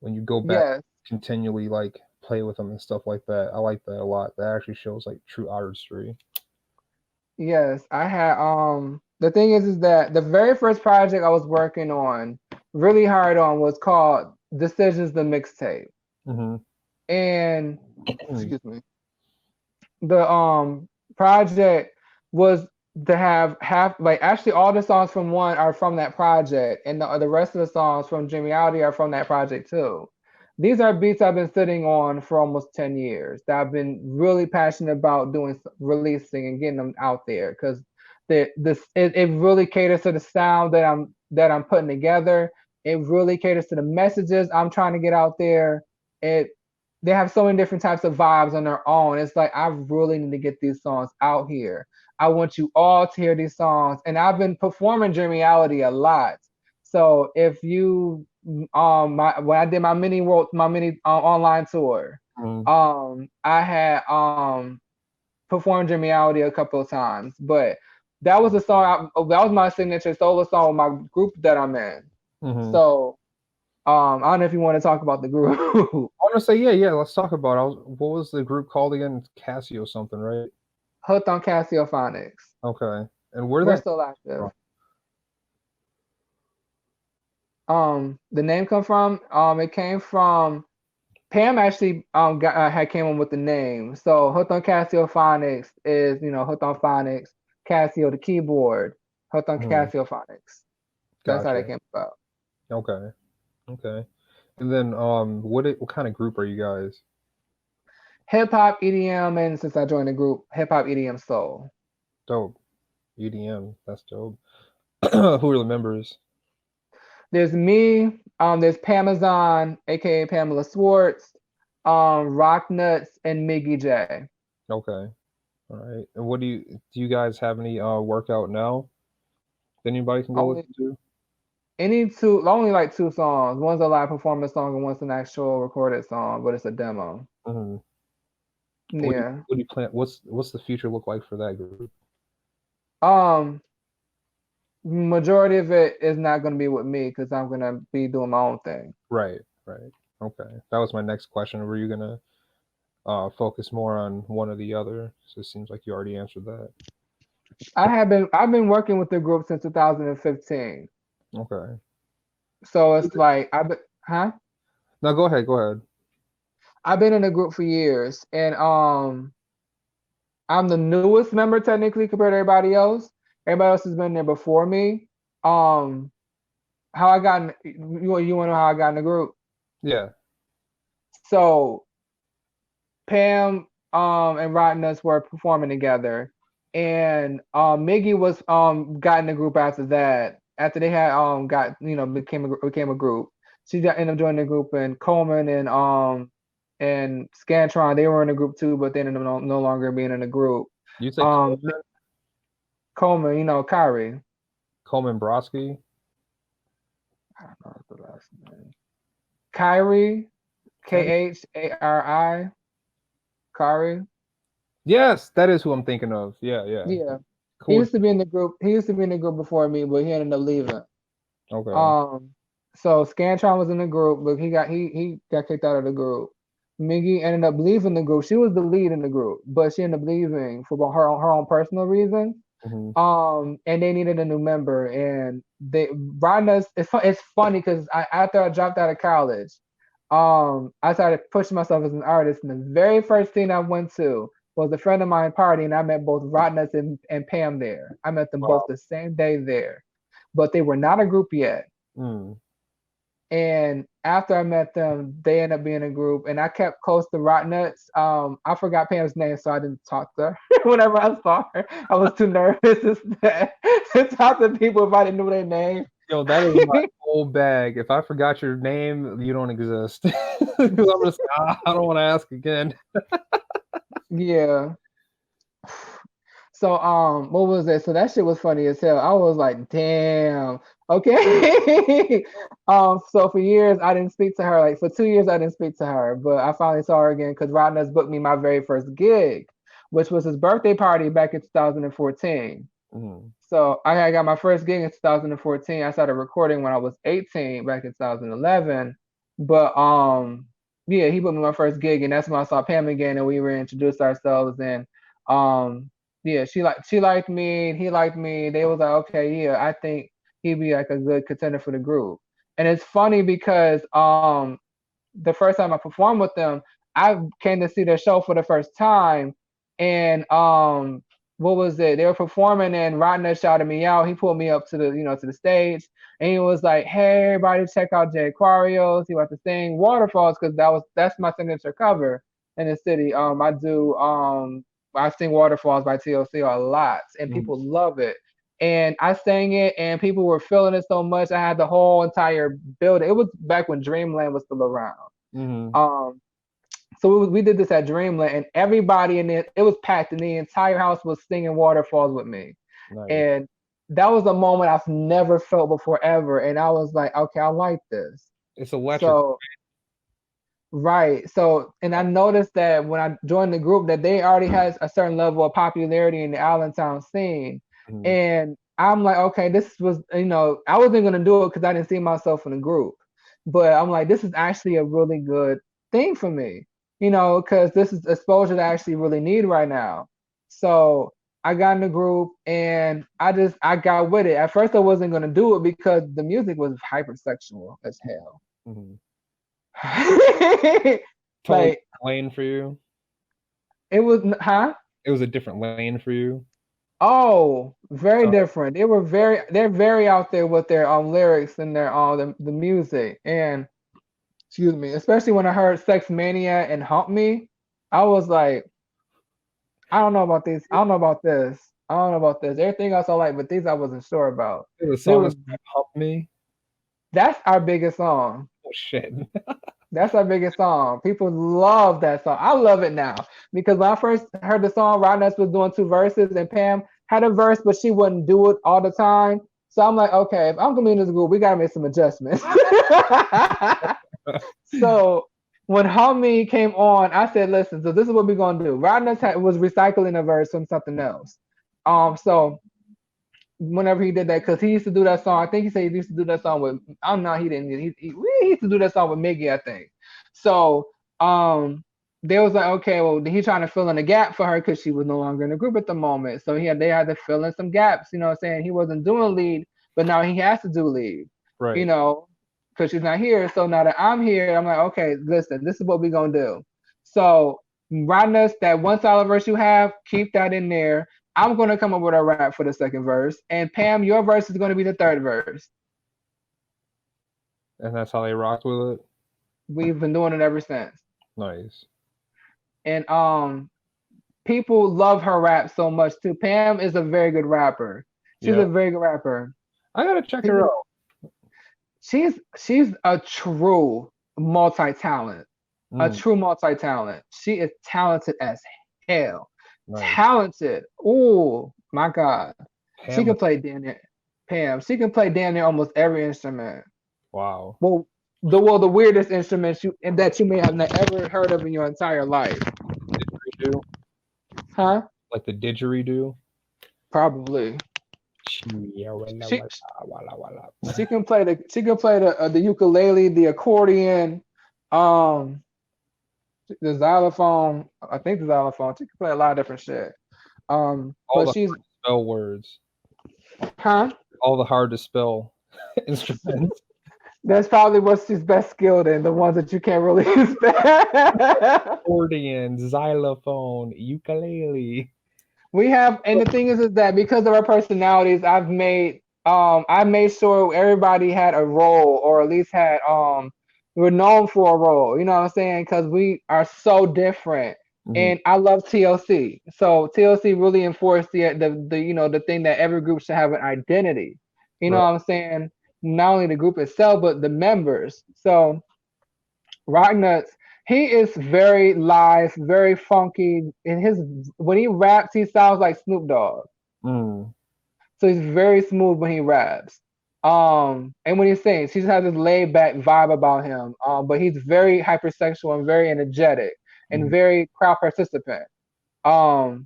When you go back, Yes. continually like play with them and stuff like that. I like that a lot. That actually shows like true artistry. Yes, I had the thing is that the very first project I was working on really hard on was called Decisions the Mixtape. Mm-hmm. And excuse me. The project was to have like actually all the songs from one are from that project, and the rest of the songs from Dream Reality are from that project too. These are beats I've been sitting on for almost 10 years that I've been really passionate about releasing and getting them out there, because it really caters to the sound that I'm putting together. It really caters to the messages I'm trying to get out there. They have so many different types of vibes on their own. It's like I really need to get these songs out here. I want you all to hear these songs, and I've been performing Dream Reality a lot. So if you when I did my mini online tour, I had performed Dream Reality a couple of times, but that was a song that was my signature solo song with my group that I'm in. Mm-hmm. So I don't know if you want to talk about the group. I want to say yeah. Let's talk about it. What was the group called again? Casio something, right? Hooked on Casiophonics. Okay. And where We're that still active. The name come from? It came from Pam actually had came up with the name. So Hooked on Casiophonics is, hooked on phonics, Casio the keyboard, hooked on Casiophonics. That's how they Gotcha. came about. Okay. Okay. And then what kind of group are you guys? Hip hop, EDM, and since I joined the group, hip hop, EDM, soul. Dope. EDM. That's dope. Who are the members? There's me, there's Pamazon, aka Pamela Swartz, Rock Nuts, and Miggy J. Okay. All right. And what do you guys have any workout now that anybody can go Only listen to? only like two songs. One's a live performance song and one's an actual recorded song, but it's a demo. Hmm. Yeah. What do you plan? What's the future look like for that group? Um, Majority of it is not gonna be with me because I'm gonna be doing my own thing. Right. Right. Okay. That was my next question. Were you gonna focus more on one or the other? So it seems like you already answered that. I've been working with the group since 2015. Okay. So it's like huh? Now go ahead. Go ahead. I've been in the group for years, and I'm the newest member technically compared to everybody else. Everybody else has been there before me. Um, how I got you want to know how I got in the group? Yeah. So Pam and Rodness were performing together, and Miggy was got in the group after that. After they had got became a group, she got ended up joining the group, and Coleman and Scantron, they were in the group too, but they ended up no longer being in the group. You say Um, Coleman, Kyrie. Coleman Brodsky? I don't know the last name. Kyrie, Khari. Kyrie. Yes, that is who I'm thinking of. Yeah, yeah. Yeah. He Cool. used to be in the group. He used to be in the group before me, but he ended up leaving. Okay. So Scantron was in the group, but he got kicked out of the group. Miggy ended up leaving the group. She was the lead in the group, but she ended up leaving for her own personal reasons. Hmm. And they needed a new member, and they Rhonda's. It's funny because after I dropped out of college, I started pushing myself as an artist, and the very first thing I went to was a friend of mine party, and I met both Rodness and Pam there. I met them both Wow. the same day there, but they were not a group yet. Mm. And after I met them, they ended up being a group, and I kept close to Rodnuts. I forgot Pam's name, so I didn't talk to her whenever I saw her. I was too nervous to talk to people if I didn't know their name. Yo, that is my whole bag. If I forgot your name, you don't exist. 'Cause I'm just I don't want to ask again. Yeah. So what was it? So that shit was funny as hell. I was like, damn, okay. So for years I didn't speak to her. Like for 2 years I didn't speak to her, but I finally saw her again because Rodness booked me my very first gig, which was his birthday party back in 2014. Mm. So I got my first gig in 2014. I started recording when I was 18 back in 2011. But yeah, he booked me my first gig, and that's when I saw Pam again, and we reintroduced ourselves. And um yeah, she liked me, and he liked me. They was like, okay, yeah, I think he'd be like a good contender for the group. And it's funny because the first time I performed with them, I came to see their show for the first time, and what was it? They were performing, and Rodney shouted me out. He pulled me up to the stage, and he was like, "Hey, everybody, check out Jay Aquarious. He about to sing Waterfalls because that's my signature cover in the city. I sing Waterfalls by TLC a lot, and Mm. people love it." And I sang it, and people were feeling it so much. I had the whole entire building. It was back when Dreamland was still around. Mm-hmm. Um, so we did this at Dreamland, and everybody in it was packed, and the entire house was singing Waterfalls with me. Nice. And that was a moment I've never felt before ever. And I was like, okay, I like this. It's electric. So right. So, and I noticed that when I joined the group that they already has a certain level of popularity in the Allentown scene. Mm-hmm. And I'm like, okay, this was, I wasn't gonna do it because I didn't see myself in the group. But I'm like, this is actually a really good thing for me, because this is exposure that I actually really need right now. So I got in the group and I got with it. At first I wasn't gonna do it because the music was hypersexual as hell. Mm-hmm. Totally Like lane for you. it was, huh? It was a different lane for you. Oh, very different. They're very out there with their lyrics and their the music. And excuse me, especially when I heard Sex Mania and Hump Me, I was like, I don't know about this. I don't know about this. I don't know about this. Everything else I like, but these I wasn't sure about. The They song were is Hump Me. That's our biggest song. Oh shit. That's our biggest song. People love that song. I love it now because when I first heard the song, Rodness was doing 2 verses and Pam had a verse, but she wouldn't do it all the time. So I'm like, okay, if I'm gonna be in this group, we gotta make some adjustments. So when Homie came on, I said, listen, so this is what we're gonna do. Rodness was recycling a verse from something else. So whenever he did that, because he used to do that song. I think he said he used to do that song with. I don't know. He didn't. He used to do that song with Miggy, I think. So they was like, okay, well, he trying to fill in a gap for her because she was no longer in the group at the moment. So they had to fill in some gaps. You know what I'm saying? He wasn't doing lead, but now he has to do lead. Right. You know, because she's not here. So now that I'm here, I'm like, okay, listen, this is what we're gonna do. So Rodness, that one solid verse you have, keep that in there. I'm going to come up with a rap for the second verse. And Pam, your verse is going to be the third verse. And that's how they rocked with it? We've been doing it ever since. Nice. And people love her rap so much too. Pam is a very good rapper. She's a very good rapper. I got to check her out. She's a true multi-talent. A true multi-talent. She is talented as hell. Nice. Talented. Oh my God. Pam, she can play damn near Pam. She can play damn near almost every instrument. Wow. Well, the weirdest instruments that you may have ever heard of in your entire life. Didgeridoo? Huh? Like the didgeridoo? Probably. She can play the ukulele, the accordion, the xylophone. I think the xylophone. She can play a lot of different shit. All but the she's hard to spell words. Huh? All the hard to spell instruments. That's probably what she's best skilled in. The ones that you can't really spell. Accordion, xylophone, ukulele. We have, and the thing is that because of our personalities, I made sure everybody had a role, or at least had we're known for a role. You know what I'm saying? Because we are so different. Mm-hmm. And I love TLC. So TLC really enforced the the thing that every group should have an identity. You know what I'm saying? Not only the group itself, but the members. So Rock Nuts, he is very live, very funky. When he raps, he sounds like Snoop Dogg. Mm. So he's very smooth when he raps. And when he sings, he just has this laid back vibe about him. But he's very hypersexual and very energetic and very crowd participant. So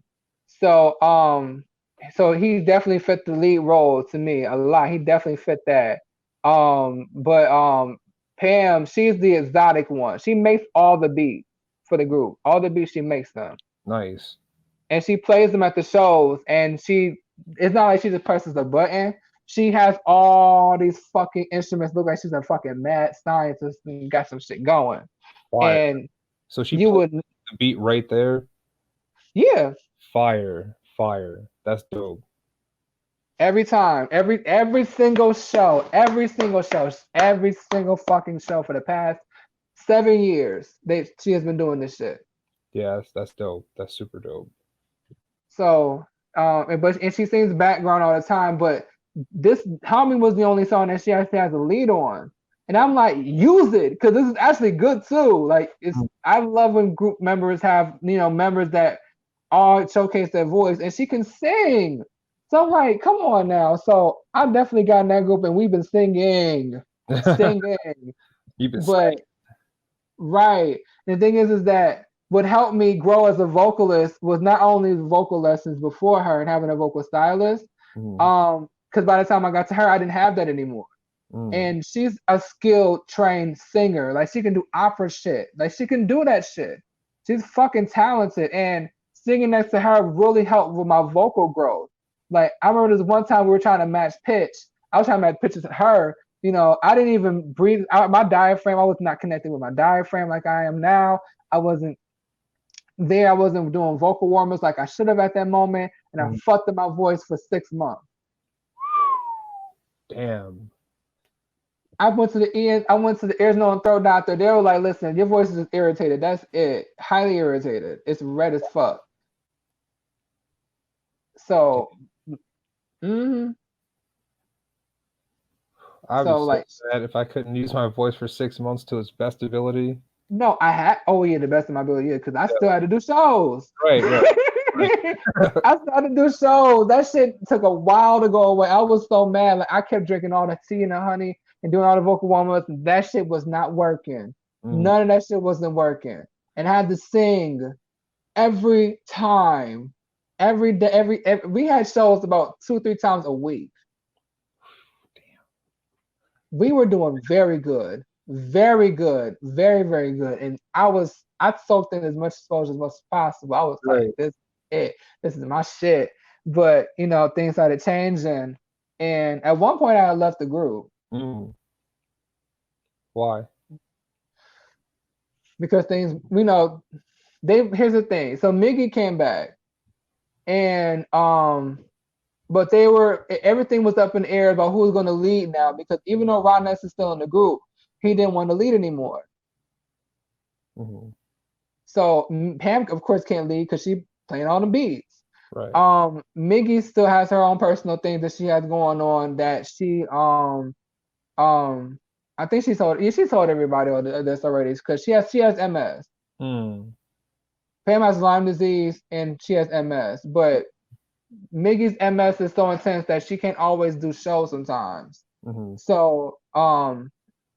he definitely fit the lead role to me a lot. He definitely fit that. But Pam, she's the exotic one. She makes all the beats for the group. All the beats, she makes them. Nice. And she plays them at the shows. And it's not like she just presses a button. She has all these fucking instruments. Look like she's a fucking mad scientist and got some shit going. Fire. And so she plays the beat right there? Yeah. Fire. That's dope. Every time, every single fucking show for the past 7 years, she has been doing this shit. Yeah, that's dope. That's super dope. So, and she sings background all the time, but this Homie was the only song that she actually has a lead on. And I'm like, use it, because this is actually good too. Like, I love when group members have, members that all showcase their voice, and she can sing. So I'm like, come on now. So I definitely got in that group, and we've been singing. You've been singing. Right. The thing is that what helped me grow as a vocalist was not only vocal lessons before her and having a vocal stylist, because by the time I got to her, I didn't have that anymore. And she's a skilled, trained singer. Like, she can do opera shit. Like, she can do that shit. She's fucking talented, and singing next to her really helped with my vocal growth. Like, I remember this one time we were trying to match pitch. I was trying to match pitches to her. I didn't even breathe. My diaphragm, I was not connected with my diaphragm like I am now. I wasn't there I wasn't doing vocal warm-ups like I should have at that moment, and I fucked up my voice for 6 months. Damn. I went to the ears, nose, and throat doctor. They were like, listen, your voice is just irritated. That's it. Highly irritated. It's red as fuck. So, I'd be so sad if I couldn't use my voice for 6 months to its best ability. No, I had. Oh yeah, the best of my ability, because I still had to do shows. Right. I started to do shows. That shit took a while to go away. I was so mad. Like I kept drinking all the tea and the honey and doing all the vocal warm-ups. That shit was not working. None of that shit wasn't working. And I had to sing every time, every day, every we had shows about 2-3 times a week. Damn. We were doing very good. Very good, very, very good. And I soaked in as much exposure as much as possible. I was like, this is my shit. But things started changing. And at one point I left the group. Why? Because things, here's the thing. So Miggy came back. And but everything was up in the air about who was gonna lead now, because even though Ron Ness is still in the group, he didn't want to lead anymore. So Pam, of course, can't lead because she playing all the beats. Right. Miggy still has her own personal things that she has going on that she I think she told everybody all this already, because she has MS. Pam has Lyme disease and she has MS, but Miggy's MS is so intense that she can't always do shows sometimes. So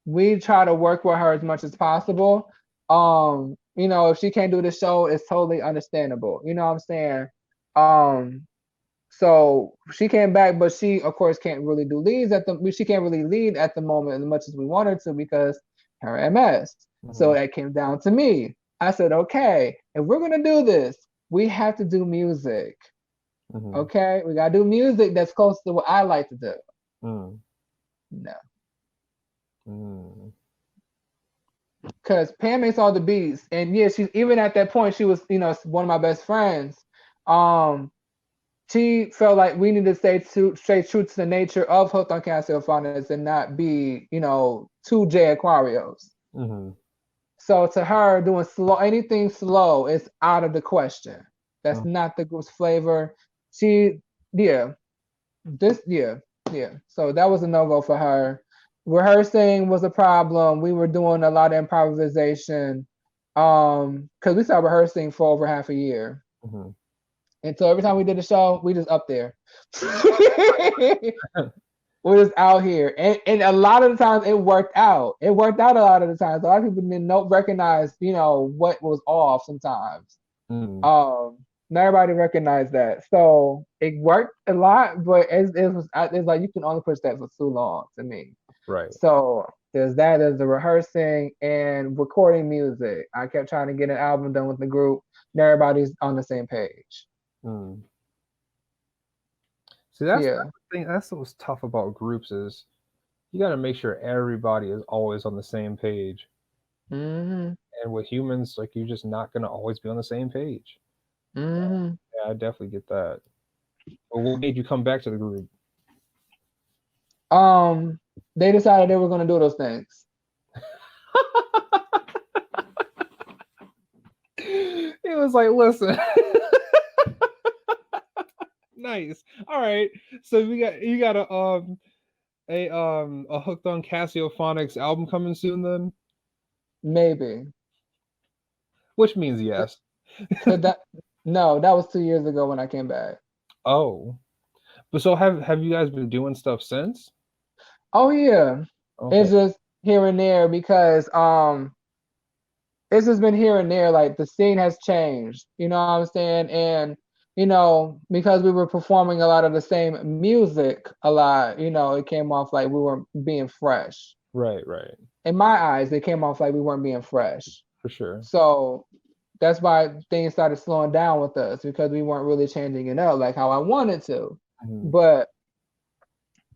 we try to work with her as much as possible. If she can't do the show, it's totally understandable. You know what I'm saying? So she came back, but she of course can't really do leads she can't really lead at the moment as much as we want her to because her MS. So that came down to me. I said, okay, if we're gonna do this, we have to do music. Okay, we gotta do music that's close to what I like to do. No. Because Pam makes all the beats, and yeah, she's even at that point, she was, one of my best friends. She felt like we need to stay true to the nature of Hooked on Casiophonics and not be, too Jay Aquarious. So to her, doing anything slow is out of the question. That's not the group's flavor. So that was a no-go for her. Rehearsing was a problem. We were doing a lot of improvisation because we started rehearsing for over half a year. And so every time we did a show, we just up there. We're just out here. And a lot of the times it worked out. It worked out a lot of the times. A lot of people didn't recognize, what was off sometimes. Not everybody recognized that. So it worked a lot, but it's like you can only push that for too long to me. Right. So there's the rehearsing and recording music. I kept trying to get an album done with the group. And everybody's on the same page. See, that's the thing. That's what's tough about groups is you got to make sure everybody is always on the same page. And with humans, like you're just not going to always be on the same page. Yeah, I definitely get that. But what made you come back to the group? They decided they were going to do those things. It was like, listen. Nice. All right. So you got a Hooked on Casiophonics album coming soon then? Maybe. Which means yes. No, that was 2 years ago when I came back. Oh. But so have you guys been doing stuff since? Oh yeah. Okay. It's just here and there because it's just been here and there. Like the scene has changed. You know what I'm saying? And because we were performing a lot of the same music a lot, it came off like we weren't being fresh. Right. In my eyes, it came off like we weren't being fresh. For sure. So that's why things started slowing down with us because we weren't really changing it up like how I wanted to. But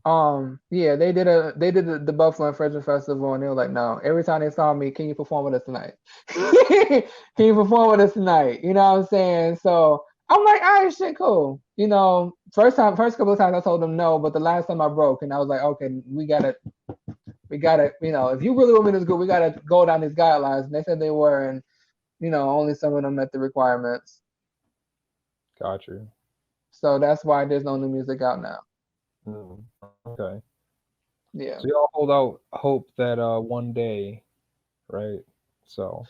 Yeah, they did the Buffalo and Frederick Festival, and they were like, no. Every time they saw me, can you perform with us tonight? Can you perform with us tonight? You know what I'm saying? So I'm like, all right, shit, cool. You know, first couple of times I told them no, but the last time I broke, and I was like, okay, we gotta, you know, if you really want me to go, we gotta go down these guidelines. And they said they were, and you know, only some of them met the requirements. Got you. So that's why there's no new music out now. Okay. Yeah. So y'all hold out hope that one day, right? So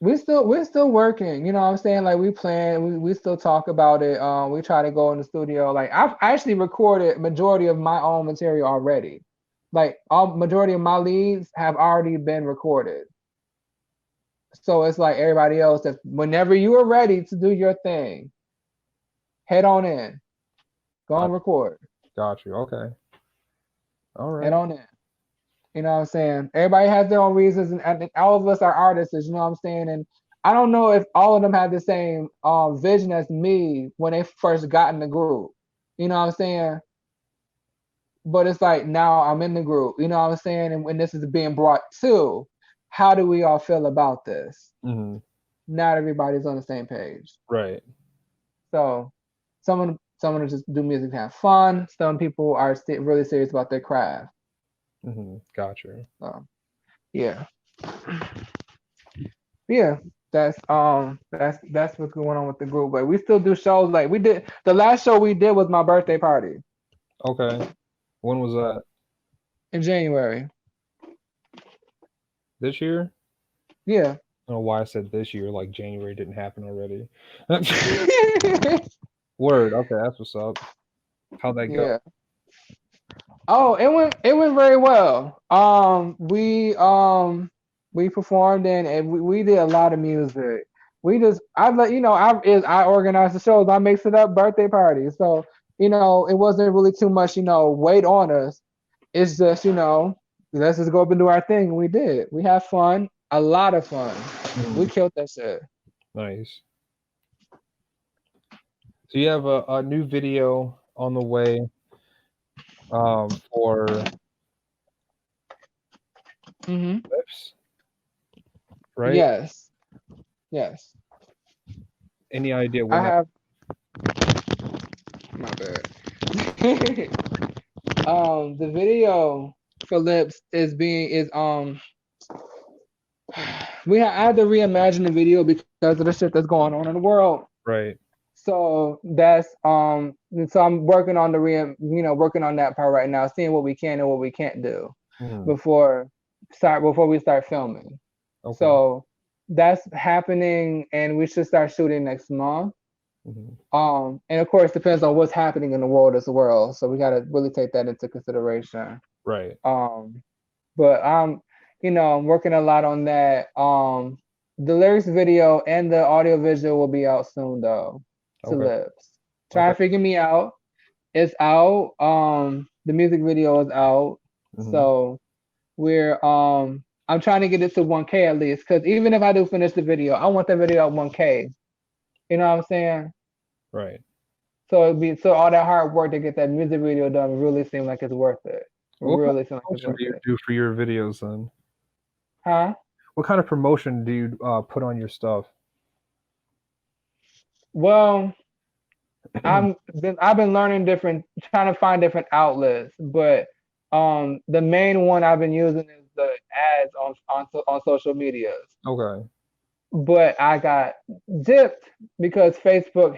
we're still working, you know what I'm saying? Like we plan, we still talk about it. We try to go in the studio. Like I've actually recorded majority of my own material already. Like majority of my leads have already been recorded. So it's like everybody else that whenever you are ready to do your thing, head on in. Go and record. got you. Okay. All right. Head on in. You know what I'm saying? Everybody has their own reasons, and all of us are artists, you know what I'm saying? And I don't know if all of them had the same vision as me when they first got in the group. You know what I'm saying? But it's like now I'm in the group, you know what I'm saying? And when this is being brought to, how do we all feel about this? Mm-hmm. Not everybody's on the same page. Right. So someone just do music to have fun. Some people are really serious about their craft. Mm-hmm. Gotcha. Yeah. Yeah, that's what's going on with the group. But we still do shows. Like we did the last show we did was my birthday party Okay. When was that? in January. This year? Yeah. I don't know why I said this year, like January didn't happen already. Word. Okay, that's what's up. How'd that go? Yeah. Oh, it went very well. We performed and we did a lot of music. I let you know I organized the shows. I mix it up birthday parties. So you know it wasn't really too much weight on us. It's just let's just go up and do our thing. And we did. We had fun, a lot of fun. We killed that shit. Nice. So you have a new video on the way for clips, right? Yes. Any idea when I have my bad. The video for Lips I had to reimagine the video because of the shit that's going on in the world. Right. So that's so I'm working on working on that part right now, seeing what we can and what we can't do before we start filming. Okay. So that's happening, and we should start shooting next month. And of course, depends on what's happening in the world as well. So we got to really take that into consideration. Right. But I'm working a lot on that. The lyrics video and the audio visual will be out soon though. To Lips. Try to figure me out. It's out. The music video is out. So we're I'm trying to get it to 1K at least, because even if I do finish the video, I want that video at 1K. You know what I'm saying? Right. So all that hard work to get that music video done really seems like it's worth it. What kind of promotion do you do for your videos then? Huh? What kind of promotion do you put on your stuff? Well, I've been learning trying to find different outlets, but the main one I've been using is the ads on social medias. Okay. But I got dipped because Facebook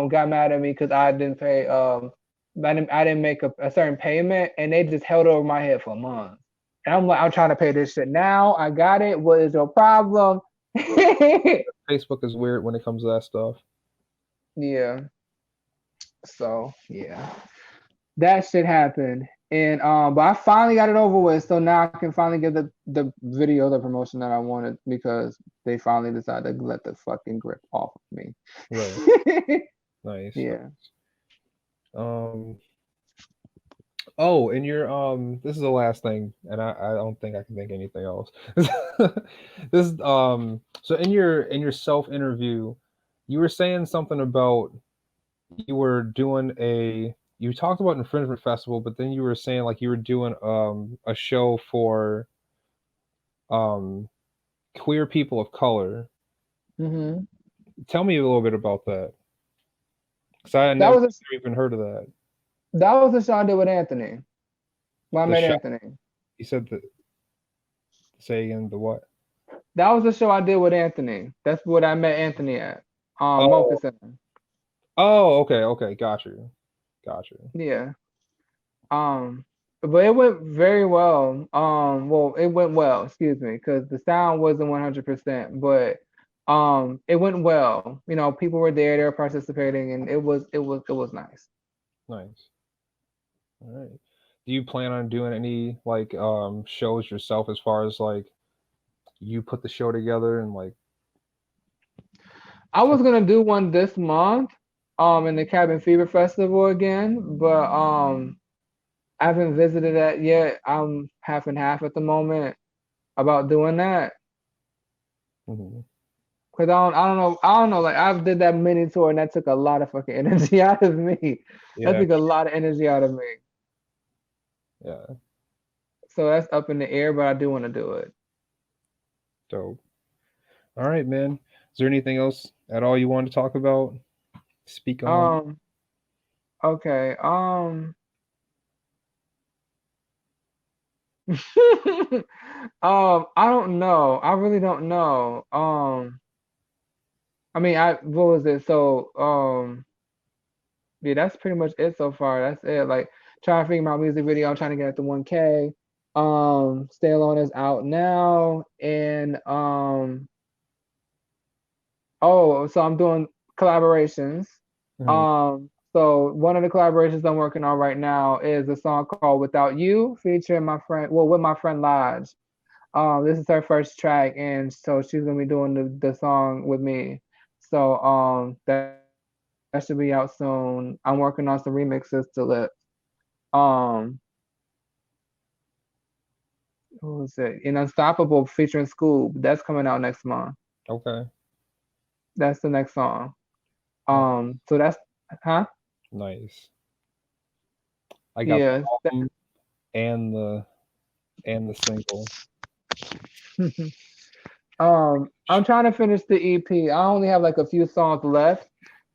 got mad at me because I didn't pay I didn't make a certain payment, and they just held over my head for months. And I'm like, I'm trying to pay this shit now. I got it. What is your problem? Facebook is weird when it comes to that stuff. Yeah. So yeah, that shit happened, and but I finally got it over with. So now I can finally get the video, the promotion that I wanted, because they finally decided to let the fucking grip off of me. Right. Nice. Yeah. Oh, and your this is the last thing, and I don't think I can think anything else. This so in your self interview, you were saying something about you were doing you talked about Infringement Festival, but then you were saying like you were doing a show for queer people of color. Mm-hmm. Tell me a little bit about that, because I That never was even heard of that. that was the show I did with Anthony. When I The met show, Anthony. you said the say again the what? That was the show I did with Anthony. That's what I met Anthony at. Mocha Oh, Center. oh, okay, got you. Yeah. Um, but it went very well. Well, it went well, excuse me, because the sound wasn't 100%, but it went well. You know, people were there, they were participating, and it was nice. Nice. All right. Do you plan on doing any like shows yourself, as far as like you put the show together and like? I was gonna do one this month, in the Cabin Fever Festival again, but I haven't visited that yet. I'm half and half at the moment about doing that. Mhm. Cause I don't know. Like I did that mini tour and that took a lot of fucking energy out of me. That Yeah, took a lot of energy out of me. yeah, So that's up in the air, but I do want to do it. dope. All right, man. Is there anything else at all you want to talk about? Speak on. Um. Okay. I don't know. I really don't know. I mean, what was it? So, yeah, that's pretty much it so far. That's it. Like trying to figure my music video. I'm trying to get it to 1K. Stay Alone is out now, and oh, so I'm doing collaborations. Mhm. So one of the collaborations I'm working on right now is a song called Without You, featuring my friend, well, with my friend Lodge. This is her first track, and so she's gonna be doing the song with me. So that should be out soon. I'm working on some remixes to let um who was it? In Unstoppable featuring Scoob. That's coming out next month. Okay. That's the next song. Nice. So that's huh? Nice. I got the Yeah. album and the single. I'm trying to finish the EP. I only have like a few songs left,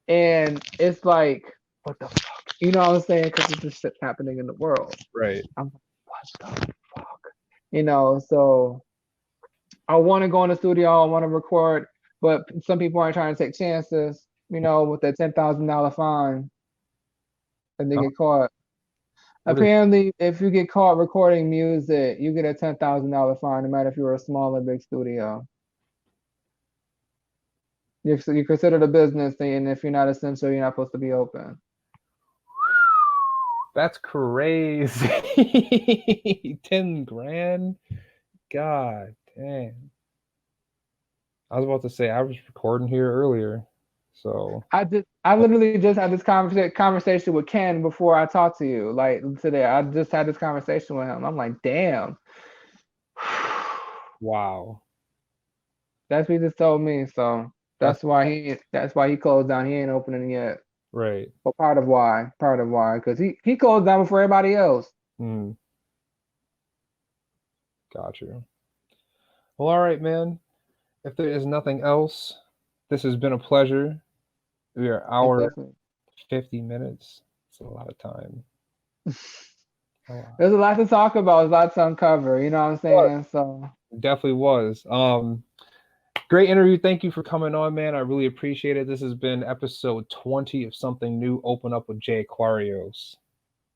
and it's like, what the fuck? You know what I'm saying? Because it's just shit happening in the world. Right. I'm like, what the fuck? You know, so I want to go in the studio, I want to record, but some people aren't trying to take chances, you know, with that $10,000 fine and they Huh? get caught. What is? Apparently, if you get caught recording music, you get a $10,000 fine, no matter if you're a small or big studio. You're considered a business, and if you're not essential, you're not supposed to be open. That's crazy. 10 grand. God damn. I was about to say I was recording here earlier, so I literally just had this conversation with Ken before I talked to you, like today. I just had this conversation with him. I'm like, damn. wow. That's what he just told me. So That's that's why he closed down. He ain't opening yet. right. Well, part of why, because he closed down before everybody else. Hmm. Got you. Well, all right, man. If there is nothing else, this has been a pleasure. We are It's hour definitely 50 minutes. It's a lot of time. A lot. there's a lot to talk about. There's a lot to uncover. You know what I'm saying? So Definitely was. Great interview. Thank you for coming on, man. I really appreciate it. This has been episode 20 of Something New. Open Up with Jay Aquarious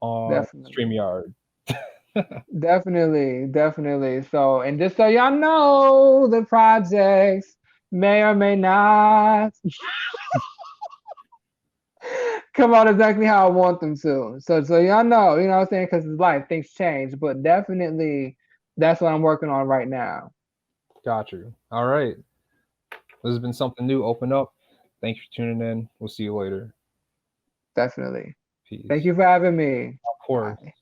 on definitely. StreamYard. Definitely. So, and just so y'all know, the projects may or may not come out exactly how I want them to. So y'all know, you know what I'm saying? Because it's life, things change. But definitely, that's what I'm working on right now. Got you. All right. This has been Something New. Open Up. Thanks for tuning in. We'll see you later. Definitely. Peace. Thank you for having me. Of course. Bye.